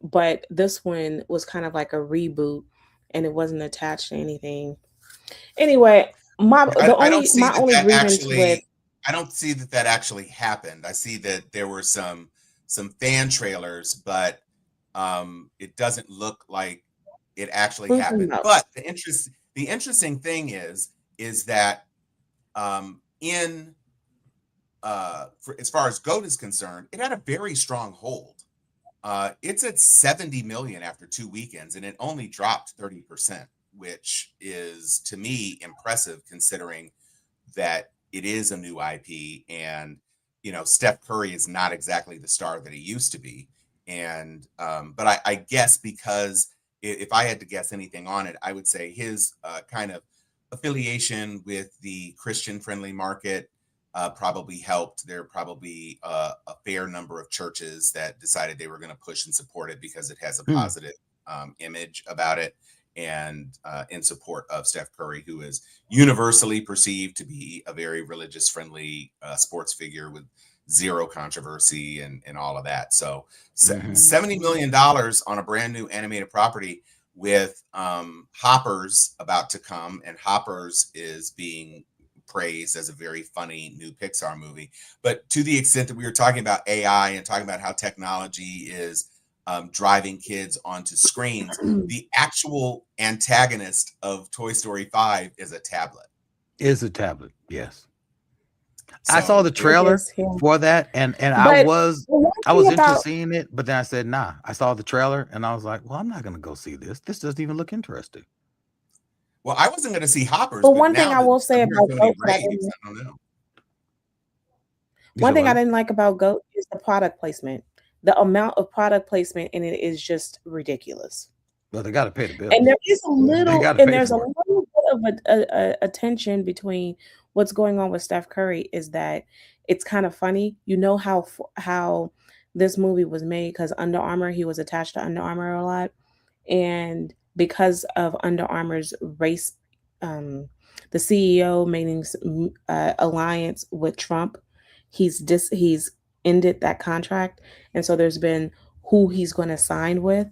but this one was kind of like a reboot, and it wasn't attached to anything. Anyway, I don't see my that only that grievance with actually I don't see that that actually happened. I see that there were some fan trailers, but it doesn't look like it actually who's talking happened. about But the interesting thing is that in as far as GOAT is concerned, it had a very strong hold. It's at 70 million after 2 weekends, and it only dropped 30%, which is to me impressive considering that it is a new IP, and Steph Curry is not exactly the star that he used to be. And but I guess because if I had to guess anything on it, I would say his kind of affiliation with the Christian friendly market probably helped. There are probably a fair number of churches that decided they were going to push and support it because it has a positive image about it, and in support of Steph Curry, who is universally perceived to be a very religious friendly sports figure with zero controversy and all of that. So $70 million on a brand new animated property with Hoppers about to come, and Hoppers is being praised as a very funny new Pixar movie. But to the extent that we were talking about AI and talking about how technology is driving kids onto screens, the actual antagonist of Toy Story 5 is a tablet. Is a tablet, yes. I saw So the trailer for that, and I but was one I was thing interested about seeing it, but then I said, nah. I saw the trailer and I was like, well, I'm not gonna go see this. This doesn't even look interesting. well, I wasn't going to see Hoppers, but but one thing now I that will say I'm hearing about so many GOAT that raves, I don't know. You one said thing I what? didn't like about GOAT is the product placement. The amount of product placement in it is just ridiculous. Well, they gotta pay the bills. And there is They gotta and pay there's a for it. little bit of a tension between what's going on with Steph Curry is that it's kind of funny. You know how this movie was made because Under Armour, he was attached to Under Armour a lot, and because of Under Armour's race, the CEO making alliance with Trump, he's ended that contract, and so there's been who he's going to sign with.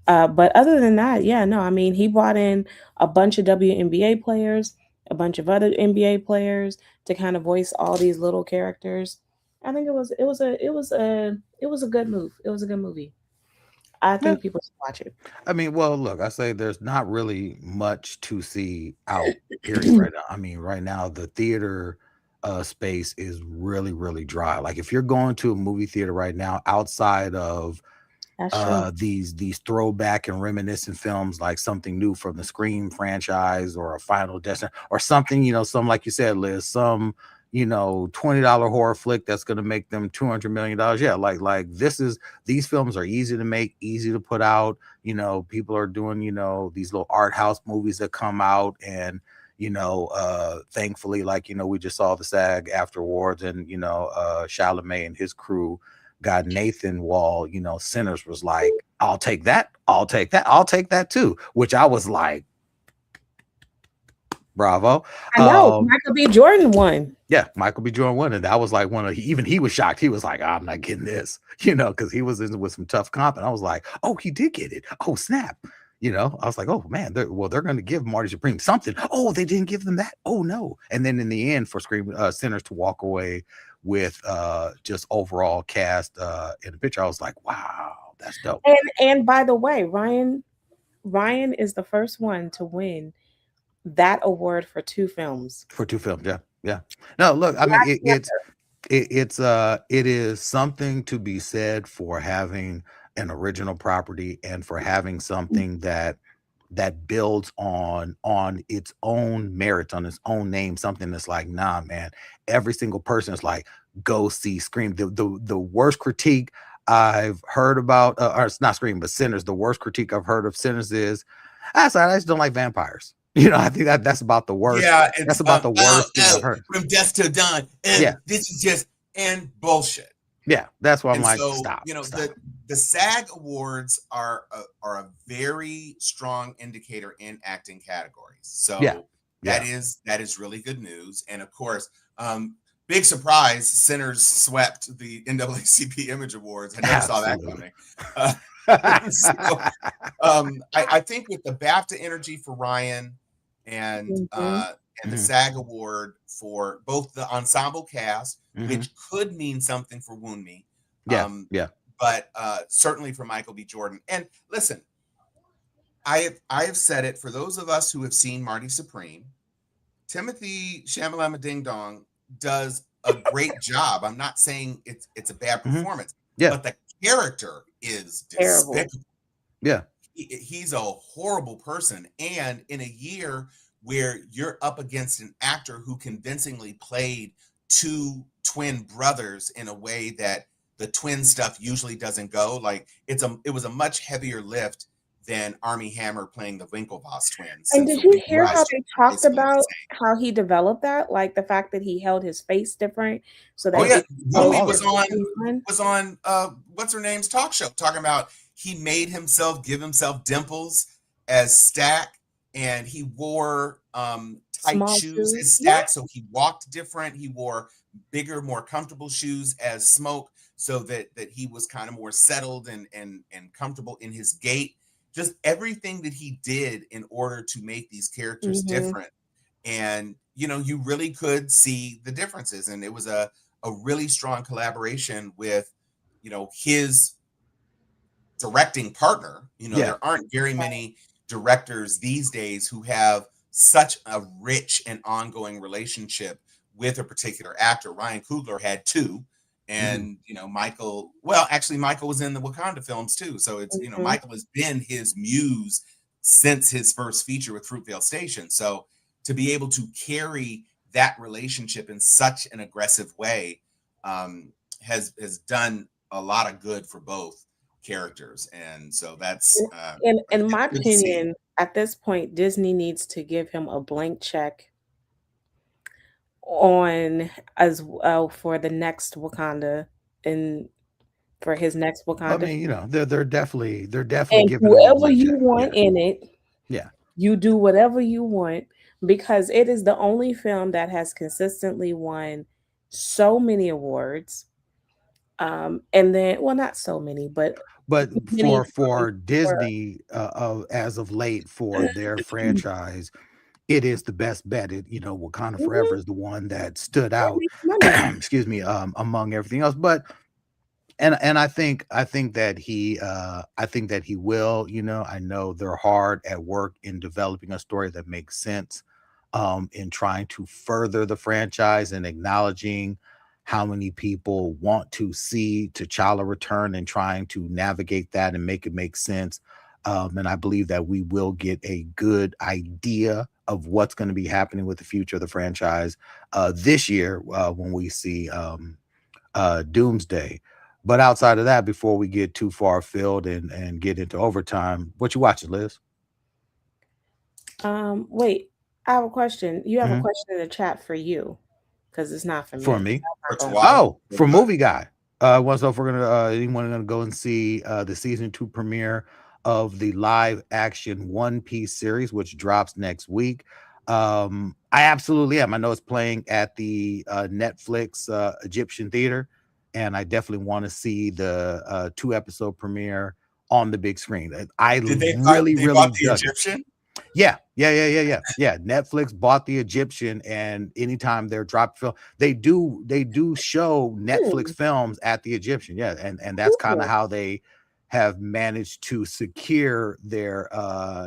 But other than that, yeah, no, I mean, he brought in a bunch of WNBA players, a bunch of other NBA players to kind of voice all these little characters. I think it was a good move. It was a good movie. I Yeah. think people should watch it. I mean, well, look, I say there's not really much to see out, period, right now. I mean, right now the theater space is really, really dry. Like if you're going to a movie theater right now outside of That's true. these throwback and reminiscent films, like something new from the Scream franchise or a Final Destination or something, some, like you said, Liz, some $20 horror flick that's going to make them $200 million. Yeah, like these films are easy to make, easy to put out. People are doing these little art house movies that come out, and thankfully, like we just saw the SAG after awards, and Chalamet and his crew got Nathan Wall, Sinners was like, I'll take that, I'll take that, I'll take that too, which I was like, bravo. I know Michael B. Jordan won. Yeah, Michael B. Jordan won, and that was like he was shocked. He was like, I'm not getting this, because he was in with some tough comp, and I was like, oh, he did get it. Oh, snap. I was like, oh man, they're going to give Marty Supreme something. Oh, they didn't give them that. Oh no. And then in the end, for Sinners to walk away with just overall cast in the picture, I was like, wow, that's dope. And by the way, Ryan is the first one to win that award for two films. For two films, yeah. No, look, I mean, it is something to be said for having an original property and for having something that builds on its own merits, on its own name, something that's like, nah, man, every single person is like, go see Scream. The worst critique I've heard about, or it's not Scream, but Sinners. The worst critique I've heard of Sinners is, I just don't like vampires. I think that's about the worst. Yeah, That's about the worst thing I've heard. From dusk till dawn. Yeah. This is just bullshit. Yeah, that's why I'm like, so, stop. The SAG Awards are a very strong indicator in acting categories. So that is really good news. And of course, big surprise, Sinners swept the NAACP Image Awards. I never saw that coming. I think with the BAFTA energy for Ryan and the SAG Award for both the ensemble cast, which could mean something for Wound Me. But certainly for Michael B. Jordan. And listen, I have said it, for those of us who have seen Marty Supreme, Timothy Shamalama Ding Dong does a great job. I'm not saying it's a bad performance, but the character is despicable. Yeah. He's a horrible person. And in a year where you're up against an actor who convincingly played two twin brothers in a way that the twin stuff usually doesn't go, like it was a much heavier lift than Armie Hammer playing the Winklevoss twins. And did you hear how they talked about how he developed that? Like the fact that he held his face different so that Woody was on what's her name's talk show talking about he made himself give himself dimples as Stack, and he wore tight Small shoes as Stack, so he walked different. He wore bigger, more comfortable shoes as Smoke, so that he was kind of more settled and comfortable in his gait. Just everything that he did in order to make these characters different. And, you really could see the differences. And it was a really strong collaboration with, his directing partner. There aren't very many directors these days who have such a rich and ongoing relationship with a particular actor. Ryan Coogler had two. And, Michael was in the Wakanda films too. So it's, Michael has been his muse since his first feature with Fruitvale Station. So to be able to carry that relationship in such an aggressive way has done a lot of good for both characters. And so that's in my opinion, at this point, Disney needs to give him a blank check on as well for the next Wakanda and for his next Wakanda. I mean, they're definitely and giving whoever you want in it. Yeah. You do whatever you want, because it is the only film that has consistently won so many awards. And then, well, not so many, but for Disney as of late for their franchise, it is the best bet. Wakanda Forever is the one that stood out, excuse me, among everything else. But and I think that he will. I know they're hard at work in developing a story that makes sense, in trying to further the franchise and acknowledging how many people want to see T'Challa return and trying to navigate that and make it make sense. And I believe that we will get a good idea of what's going to be happening with the future of the franchise this year when we see Doomsday. But outside of that, before we get too far afield and get into overtime, what you watching, Liz? Wait, I have a question. You have a question in the chat for you, because it's not for me. For me? For Movie Guy. So if we're gonna anyone gonna go and see the season 2 premiere of the live action One Piece series, which drops next week. I absolutely am. I know it's playing at the Netflix Egyptian Theater, and I definitely want to see the 2-episode premiere on the big screen. Did they bought the Egyptian? Yeah. Netflix bought the Egyptian, and anytime they're dropping film, they do show Netflix films at the Egyptian. Yeah, and that's kind of how they have managed to secure their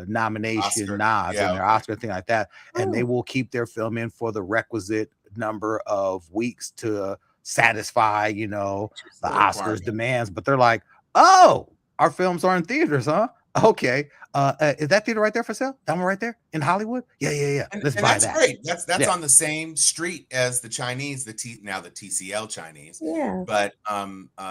nomination nods and their Oscar thing like that. And they will keep their film in for the requisite number of weeks to satisfy, the Oscars demands. But they're like, oh, our films are in theaters, huh? Okay. Is that theater right there for sale? That one right there in Hollywood? Yeah. Let's And buy that's that. great. That's Yeah. on the same street as the Chinese, now the TCL Chinese. Yeah. But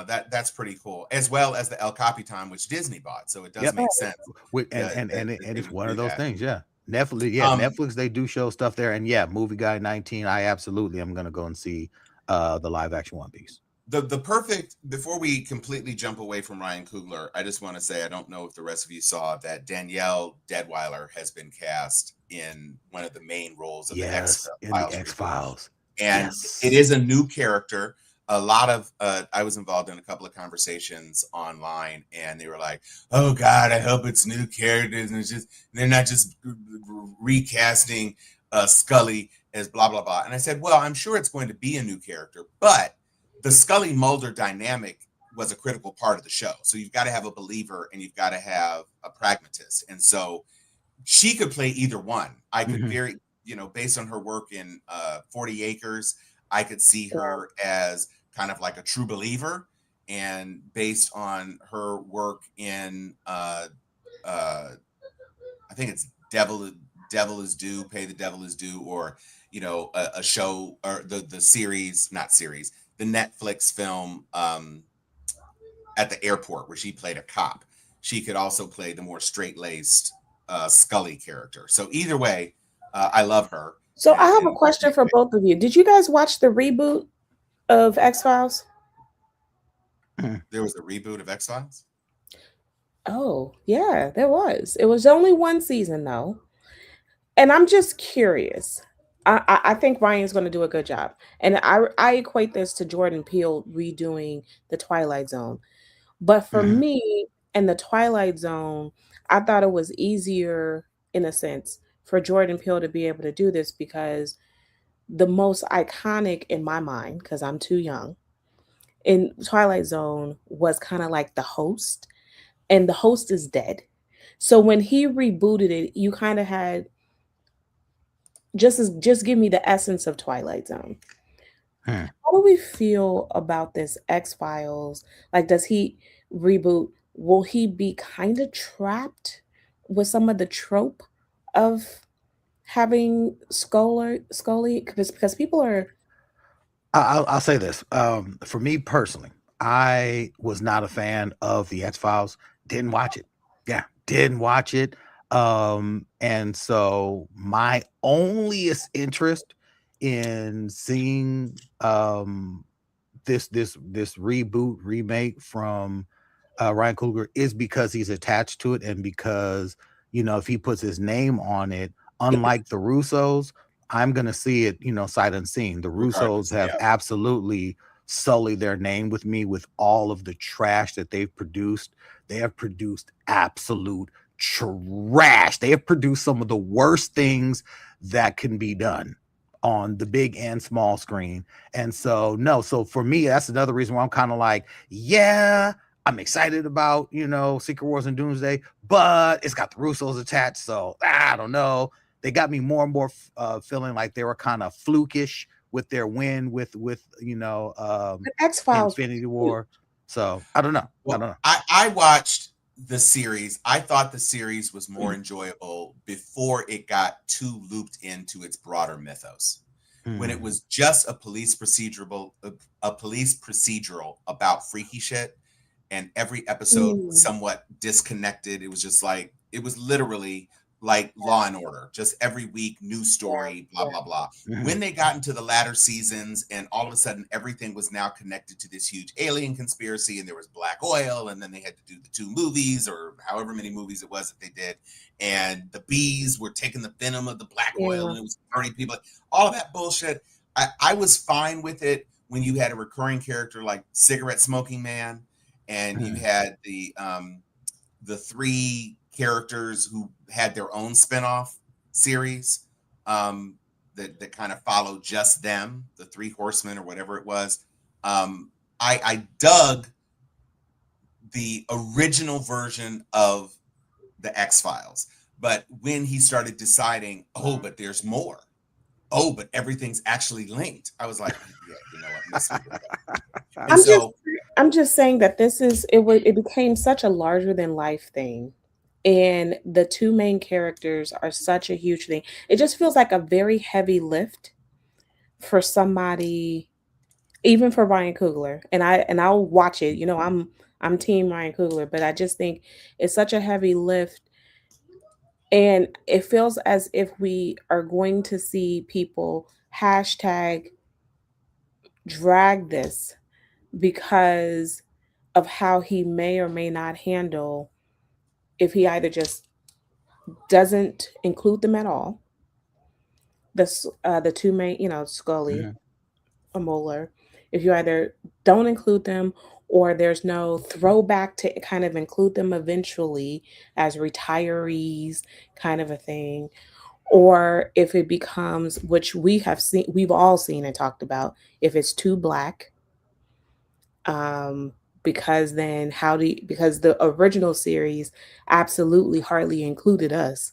that's pretty cool, as well as the El Capitan, which Disney bought. So it does Yep. make sense And that they it's would one do of those that. things. Yeah. Netflix. Yeah. Um, Netflix. They do show stuff there. And yeah, Movie Guy 19. I absolutely am gonna go and see the live action One Piece. the perfect, before we completely jump away from Ryan Coogler, I just want to say, I don't know if the rest of you saw that Danielle Deadweiler has been cast in one of the main roles of the Yes, X-Files in the reboot. X-Files. And Yes. it is a new character. A lot of I was involved in a couple of conversations online, and they were like, "Oh God, I hope it's new characters, and they're not just recasting Scully as blah blah blah." And I said, "Well, I'm sure it's going to be a new character, but the Scully Mulder dynamic was a critical part of the show. So you've got to have a believer and you've got to have a pragmatist, and so she could play either one. I could very, based on her work in 40 Acres, I could see her as kind of like a true believer, and based on her work in I think it's Devil is Due, Pay the Devil is Due, or a show, or the series, not series, the Netflix film At the Airport, where she played a cop. She could also play the more straight-laced Scully character. So either way, I love her. So I have a question for both of you. Did you guys watch the reboot of X-Files? There was a reboot of X-Files? Oh, yeah, there was. It was only one season, though. And I'm just curious. I think Ryan's going to do a good job. And I equate this to Jordan Peele redoing The Twilight Zone. But for me, in The Twilight Zone, I thought it was easier, in a sense, for Jordan Peele to be able to do this, because the most iconic in my mind, because I'm too young, in Twilight Zone was kind of like the host, and the host is dead. So when he rebooted it, you kind of had just give me the essence of Twilight Zone. How do we feel about this X-Files? Like, does he reboot? Will he be kind of trapped with some of the trope of having Scully? Because people are. I'll say this. For me personally, I was not a fan of the X-Files. Didn't watch it. Yeah, didn't watch it. And so my onlyest interest in seeing this reboot remake from Ryan Coogler is because he's attached to it, and because if he puts his name on it, unlike the Russos, I'm gonna see it sight unseen. The Russos have absolutely sullied their name with me with all of the trash that they've produced. They have produced absolute trash. They have produced some of the worst things that can be done on the big and small screen. And so for me, that's another reason why I'm kind of like, yeah, I'm excited about Secret Wars and Doomsday, but it's got the Russos attached, so I don't know. They got me more and more feeling like they were kind of flukish with their win with X-Files Infinity War. So I don't know. Well, I watched the series. I thought the series was more enjoyable before it got too looped into its broader mythos. When it was just a police procedural about freaky shit, and every episode somewhat disconnected. It was just like, it was literally like Law and Order, just every week, new story, blah, blah, blah. When they got into the latter seasons, and all of a sudden everything was now connected to this huge alien conspiracy, and there was black oil, and then they had to do the 2 movies, or however many movies it was that they did, and the bees were taking the venom of the black oil, and it was burning people. All of that bullshit. I was fine with it when you had a recurring character like Cigarette Smoking Man, and you had the 3 characters who had their own spinoff series that kind of followed just them, the 3 Horsemen or whatever it was. I dug the original version of the X-Files, but when he started deciding, but there's more. But everything's actually linked. I was like, yeah, you know what? I'm just saying that it became such a larger than life thing and the two main characters are such a huge thing. It just feels like a very heavy lift for somebody, even for Ryan Coogler. And I'll watch it. You know, I'm team Ryan Coogler, but I just think it's such a heavy lift, and it feels as if we are going to see people hashtag drag this because of how he may or may not handle, if he either just doesn't include them at all, the two main, you know, Scully Mhm. or Mueller, if you either don't include them or there's no throwback to kind of include them eventually as retirees, kind of a thing, or if it becomes, which we've all seen and talked about, if it's too black, um, because then because the original series absolutely hardly included us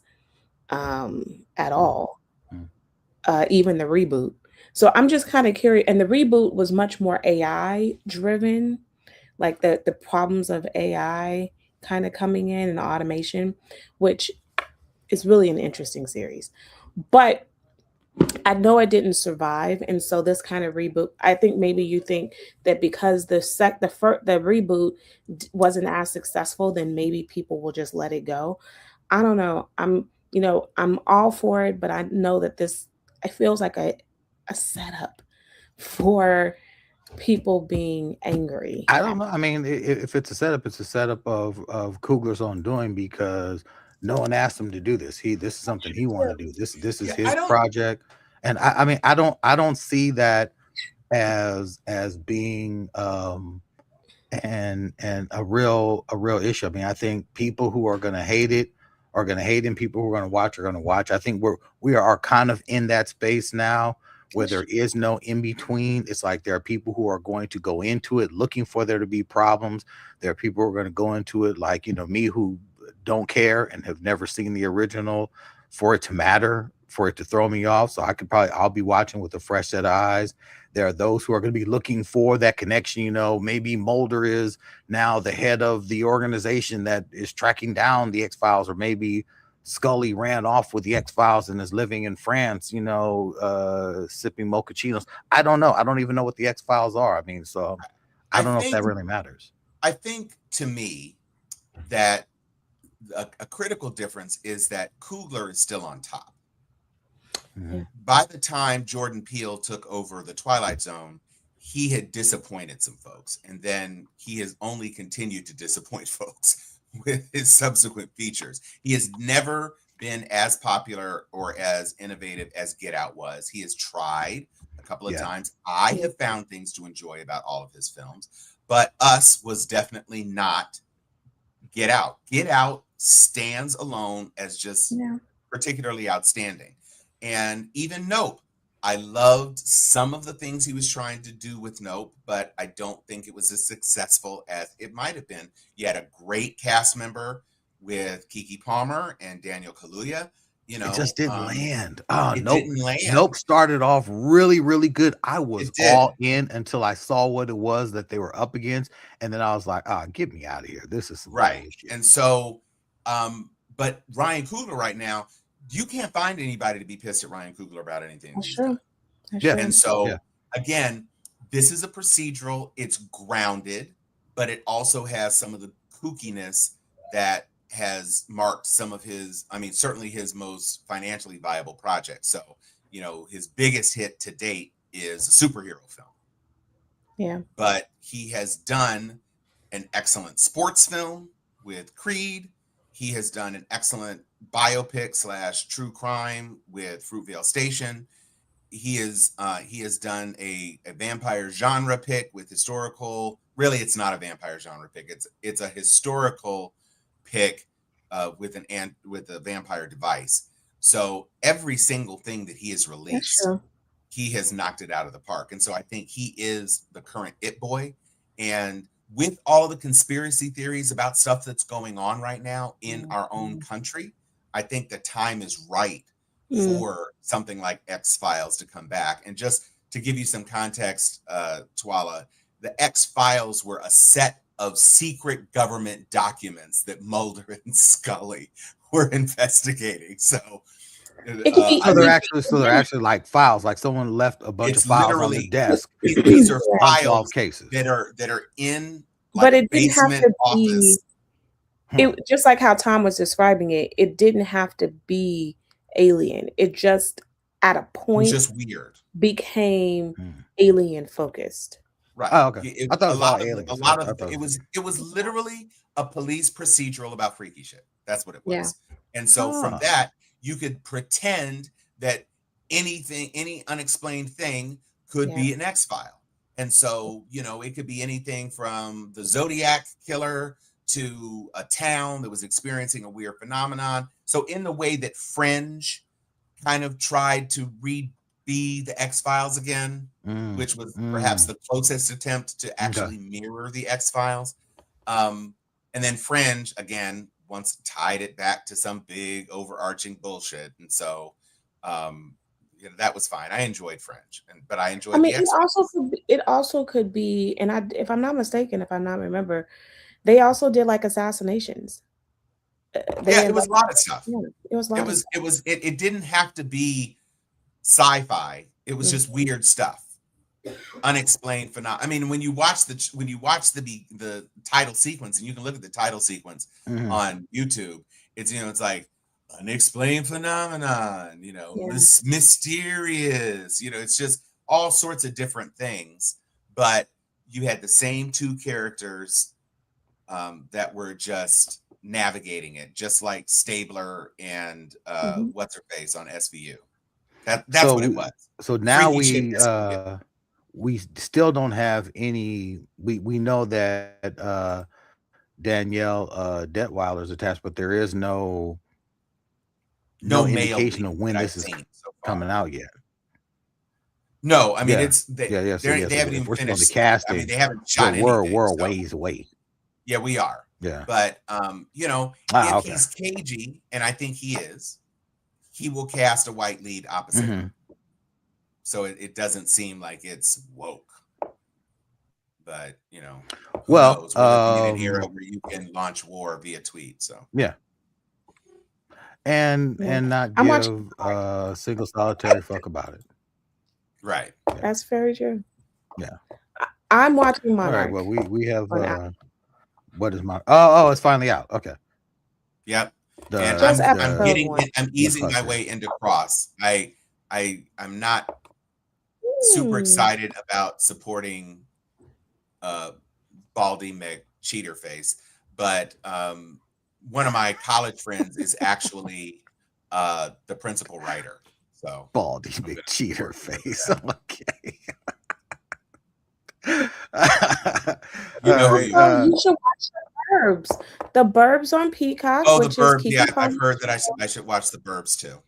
at Mhm. all, Mhm. even the reboot. So I'm just kind of curious. And the reboot was much more AI driven, like the problems of AI kind of coming in and automation, which is really an interesting series. But I know it didn't survive, and so this kind of reboot. I think maybe you think that because the reboot wasn't as successful, then maybe people will just let it go. I don't know. I'm all for it, but I know that this it feels like a setup for people being angry. I don't know. I mean, if it's a setup, it's a setup of Coogler's own doing because no one asked him to do this. This is something he wanted to do. This is Yeah, I his don't. project, and I mean, I don't see that as being and a real issue. I mean, I think people who are going to hate it are going to hate it, and people who are going to watch are going to watch. I think we are kind of in that space now where there is no in between. It's like there are people who are going to go into it looking for there to be problems. There are people who are going to go into it like, you know, me, who don't care and have never seen the original for it to matter, for it to throw me off. So I'll be watching with a fresh set of eyes. There are those who are going to be looking for that connection. You know, maybe Mulder is now the head of the organization that is tracking down the X Files, or maybe Scully ran off with the X Files and is living in France, you know, sipping mochachinos. I don't know. I don't even know what the X Files are. I mean, so I I don't know if that think. really matters. I think to me that a critical difference is that Coogler is still on top. Yeah, Mhm. By the time Jordan Peele took over the Twilight Zone, he had disappointed some folks, and then he has only continued to disappoint folks with his subsequent features. He has never been as popular or as innovative as Get Out was. He has tried a couple of Yeah. times. I yeah, have found things to enjoy about all of his films, but Us was definitely not Get Out. Get Out stands alone as just yeah. particularly outstanding. And even Nope, I loved some of the things he was trying to do with Nope, but I don't think it was as successful as it might have been. You had a great cast member with Kiki Palmer and Daniel Kaluuya. You It know, just didn't land. Oh, it nope. didn't land. Nope started off really, really good. I was It did. all in until I saw what it was that they were up against. And then I was like, ah, get me out of here. This is some Right. bullshit. And so, but Ryan Coogler right now, you can't find anybody to be pissed at Ryan Coogler about anything that That's he's done. true. That's Yeah. And true. Yeah. so, again, this is a procedural, it's grounded, but it also has some of the kookiness that has marked some of his, I mean, certainly his most financially viable projects. So, you know, his biggest hit to date is a superhero film, Yeah. but he has done an excellent sports film with Creed. He has done an excellent biopic / true crime with Fruitvale Station. He has done a vampire genre pick with historical. Really, it's not a vampire genre pick. It's a historical pick with a vampire device. So every single thing that he has That's released, true. he has knocked it out of the park. And so I think he is the current it boy. And with all the conspiracy theories about stuff that's going on right now in our own Mhm. country, I think the time is right Mm. for something like X Files to come back. And just to give you some context, Twala, the X Files were a set of secret government documents that Mulder and Scully were investigating. So It could be I So they're actually like files, like someone left a bunch of it's files on the literally desk, these are files unsolved cases. that are in like but a it didn't have basement to office. be. It just like how Tom was describing it. It didn't have to be alien. It just at a It was point just weird. became alien focused. Right. Oh, okay. I thought it was all a aliens. lot I of thought it was literally a police procedural about freaky shit. That's what it was. Yeah. And so from Ah. that, you could pretend that any unexplained thing could be an X-file. And so, you know, it could be anything from the Zodiac killer to a town that was experiencing a weird phenomenon. So in the way that Fringe kind of tried to be the X-Files again, which was perhaps the closest attempt to actually mirror the X-Files. And then Fringe, again, once tied it back to some big overarching bullshit. And so you know, that was fine. I enjoyed Fringe, but I enjoyed the X-Files. It also could be, and if I'm not mistaken, if I not remember, they also did like assassinations. It was a lot of stuff. Yeah, it was a lot. It didn't have to be sci-fi. It was just weird stuff, unexplained phenomena. I mean, when you watch the title sequence, and you can look at the title sequence on YouTube, it's, you know, it's like unexplained phenomenon, you know, this mysterious, you know, it's just all sorts of different things. But you had the same two characters that were just navigating it, just like Stabler and what's her face on SVU. That's what it was. So now Freaky we still don't have any. We know that Danielle Detweiler is attached, but there is no indication of when this is coming out yet. No, I mean they haven't even we're still on the finished. casting. I mean, they haven't shot anything. We're a ways away. Yeah, we are. Yeah, but you know, if he's cagey, and I think he is, he will cast a white lead opposite him. So it doesn't seem like it's woke. But you know, who knows? We're living in an era where you can launch war via tweet. So yeah. And not give a single solitary fuck about it. Right. Yeah. That's very true. Yeah. I'm watching my. All right. Well, we have what is my? Oh, it's finally out. Okay. Yep. And I'm easing my way into Cross. I'm not super excited about supporting Baldy McCheaterface, but one of my college friends is actually the principal writer. So Baldy McCheaterface. Okay. You know you should watch The Burbs. The Burbs on Peacock. Oh, The Burbs. Yeah, I've heard that I should watch The Burbs too.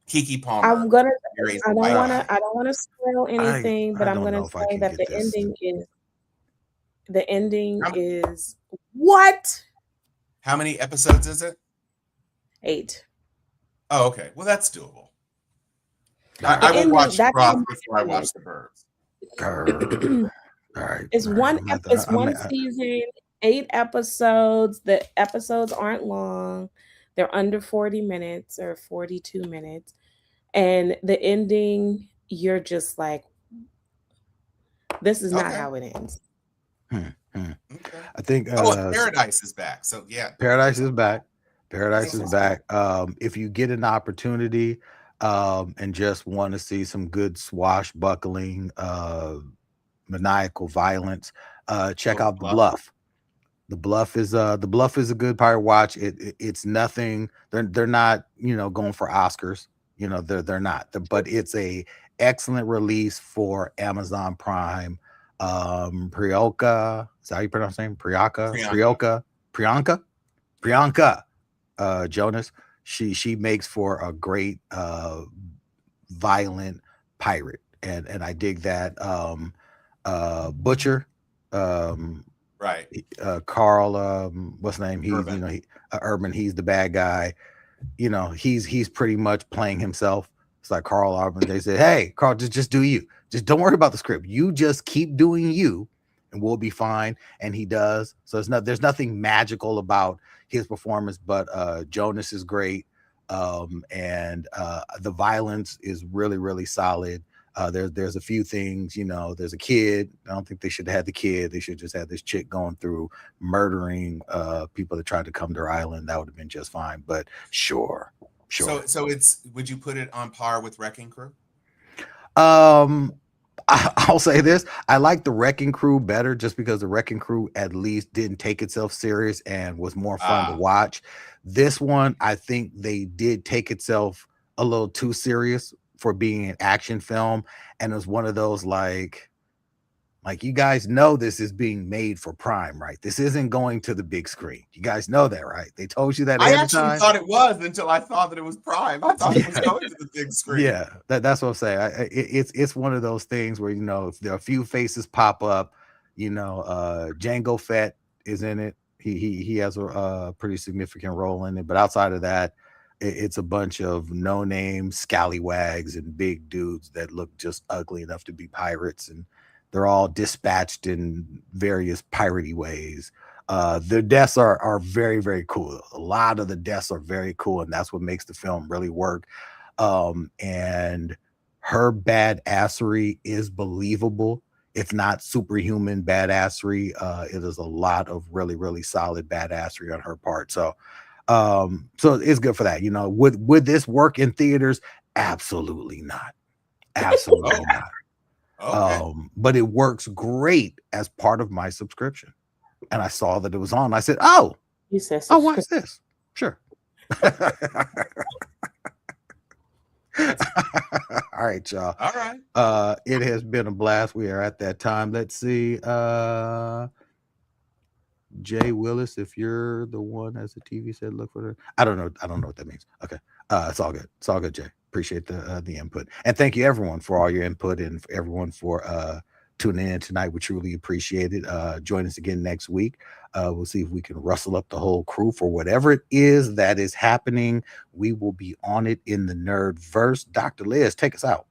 Keke Palmer. I don't want to spoil anything, but I'm gonna say that the ending is what? How many episodes is it? 8. Oh, okay. Well, that's doable. I will watch Cross before I watch The Burbs. All right. It's one season, 8 episodes. The episodes aren't long. They're under 40 minutes or 42 minutes. And the ending, you're just like, this is not how it ends. Okay. I think Paradise is back. So yeah. Paradise is back. If you get an opportunity and just want to see some good swashbuckling maniacal violence, check out The Bluff. The Bluff is a good pirate watch. It's nothing. They're not, you know, going for Oscars. You know, they're not. But it's a excellent release for Amazon Prime. Priyanka, is that how you pronounce her name? Priyanka Jonas. She makes for a great violent pirate, and I dig that. Butcher, right? Carl, what's his name? He's Urban. You know, Urban. He's the bad guy. You know, he's pretty much playing himself. It's like Carl Urban. They said, "Hey, Carl, just do you. Just don't worry about the script. You just keep doing you, and we'll be fine. And he does. So there's nothing magical about his performance, but Jonas is great. And the violence is really, really solid. There's a few things, there's a kid. I don't think they should have had the kid. They should just have this chick going through murdering people that tried to come to their island. That would have been just fine. But sure. So would you put it on par with Wrecking Crew? I'll say this. I like the Wrecking Crew better just because the Wrecking Crew at least didn't take itself serious and was more fun to watch. This one, I think they did take itself a little too serious for being an action film. And it was one of those like you guys know this is being made for Prime, right? This isn't going to the big screen. You guys know that, right? They told you that. I actually thought it was until I thought that it was Prime. I thought it was going to the big screen. Yeah, that's what I'm saying. It's one of those things where if there are a few faces pop up, Django Fett is in it. He has a pretty significant role in it. But outside of that, it's a bunch of no-name scallywags and big dudes that look just ugly enough to be pirates, and they're all dispatched in various piratey ways. The deaths are very, very cool. A lot of the deaths are very cool, and that's what makes the film really work. And her badassery is believable, if not superhuman badassery. It is a lot of really, really solid badassery on her part. So it's good for that. Would this work in theaters? Absolutely not. Absolutely not. Okay. But it works great as part of my subscription. And I saw that it was on. I said, "Oh, You said I'll watch this." Sure. All right, y'all. All right. It has been a blast. We are at that time. Let's see. Jay Willis, if you're the one as the TV said, look for her. I don't know what that means. Okay. It's all good. It's all good, Jay. Appreciate the input. And thank you everyone for all your input and for everyone for tuning in tonight. We truly appreciate it. Join us again next week. We'll see if we can rustle up the whole crew for whatever it is that is happening. We will be on it in the Nerdverse. Dr. Liz, take us out.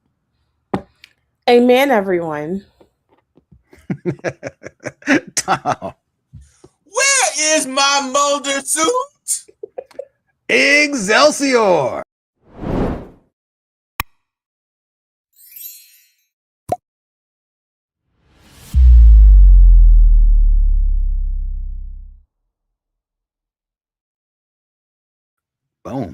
Amen, everyone. Tom. Where is my Mulder suit? Excelsior. Boom.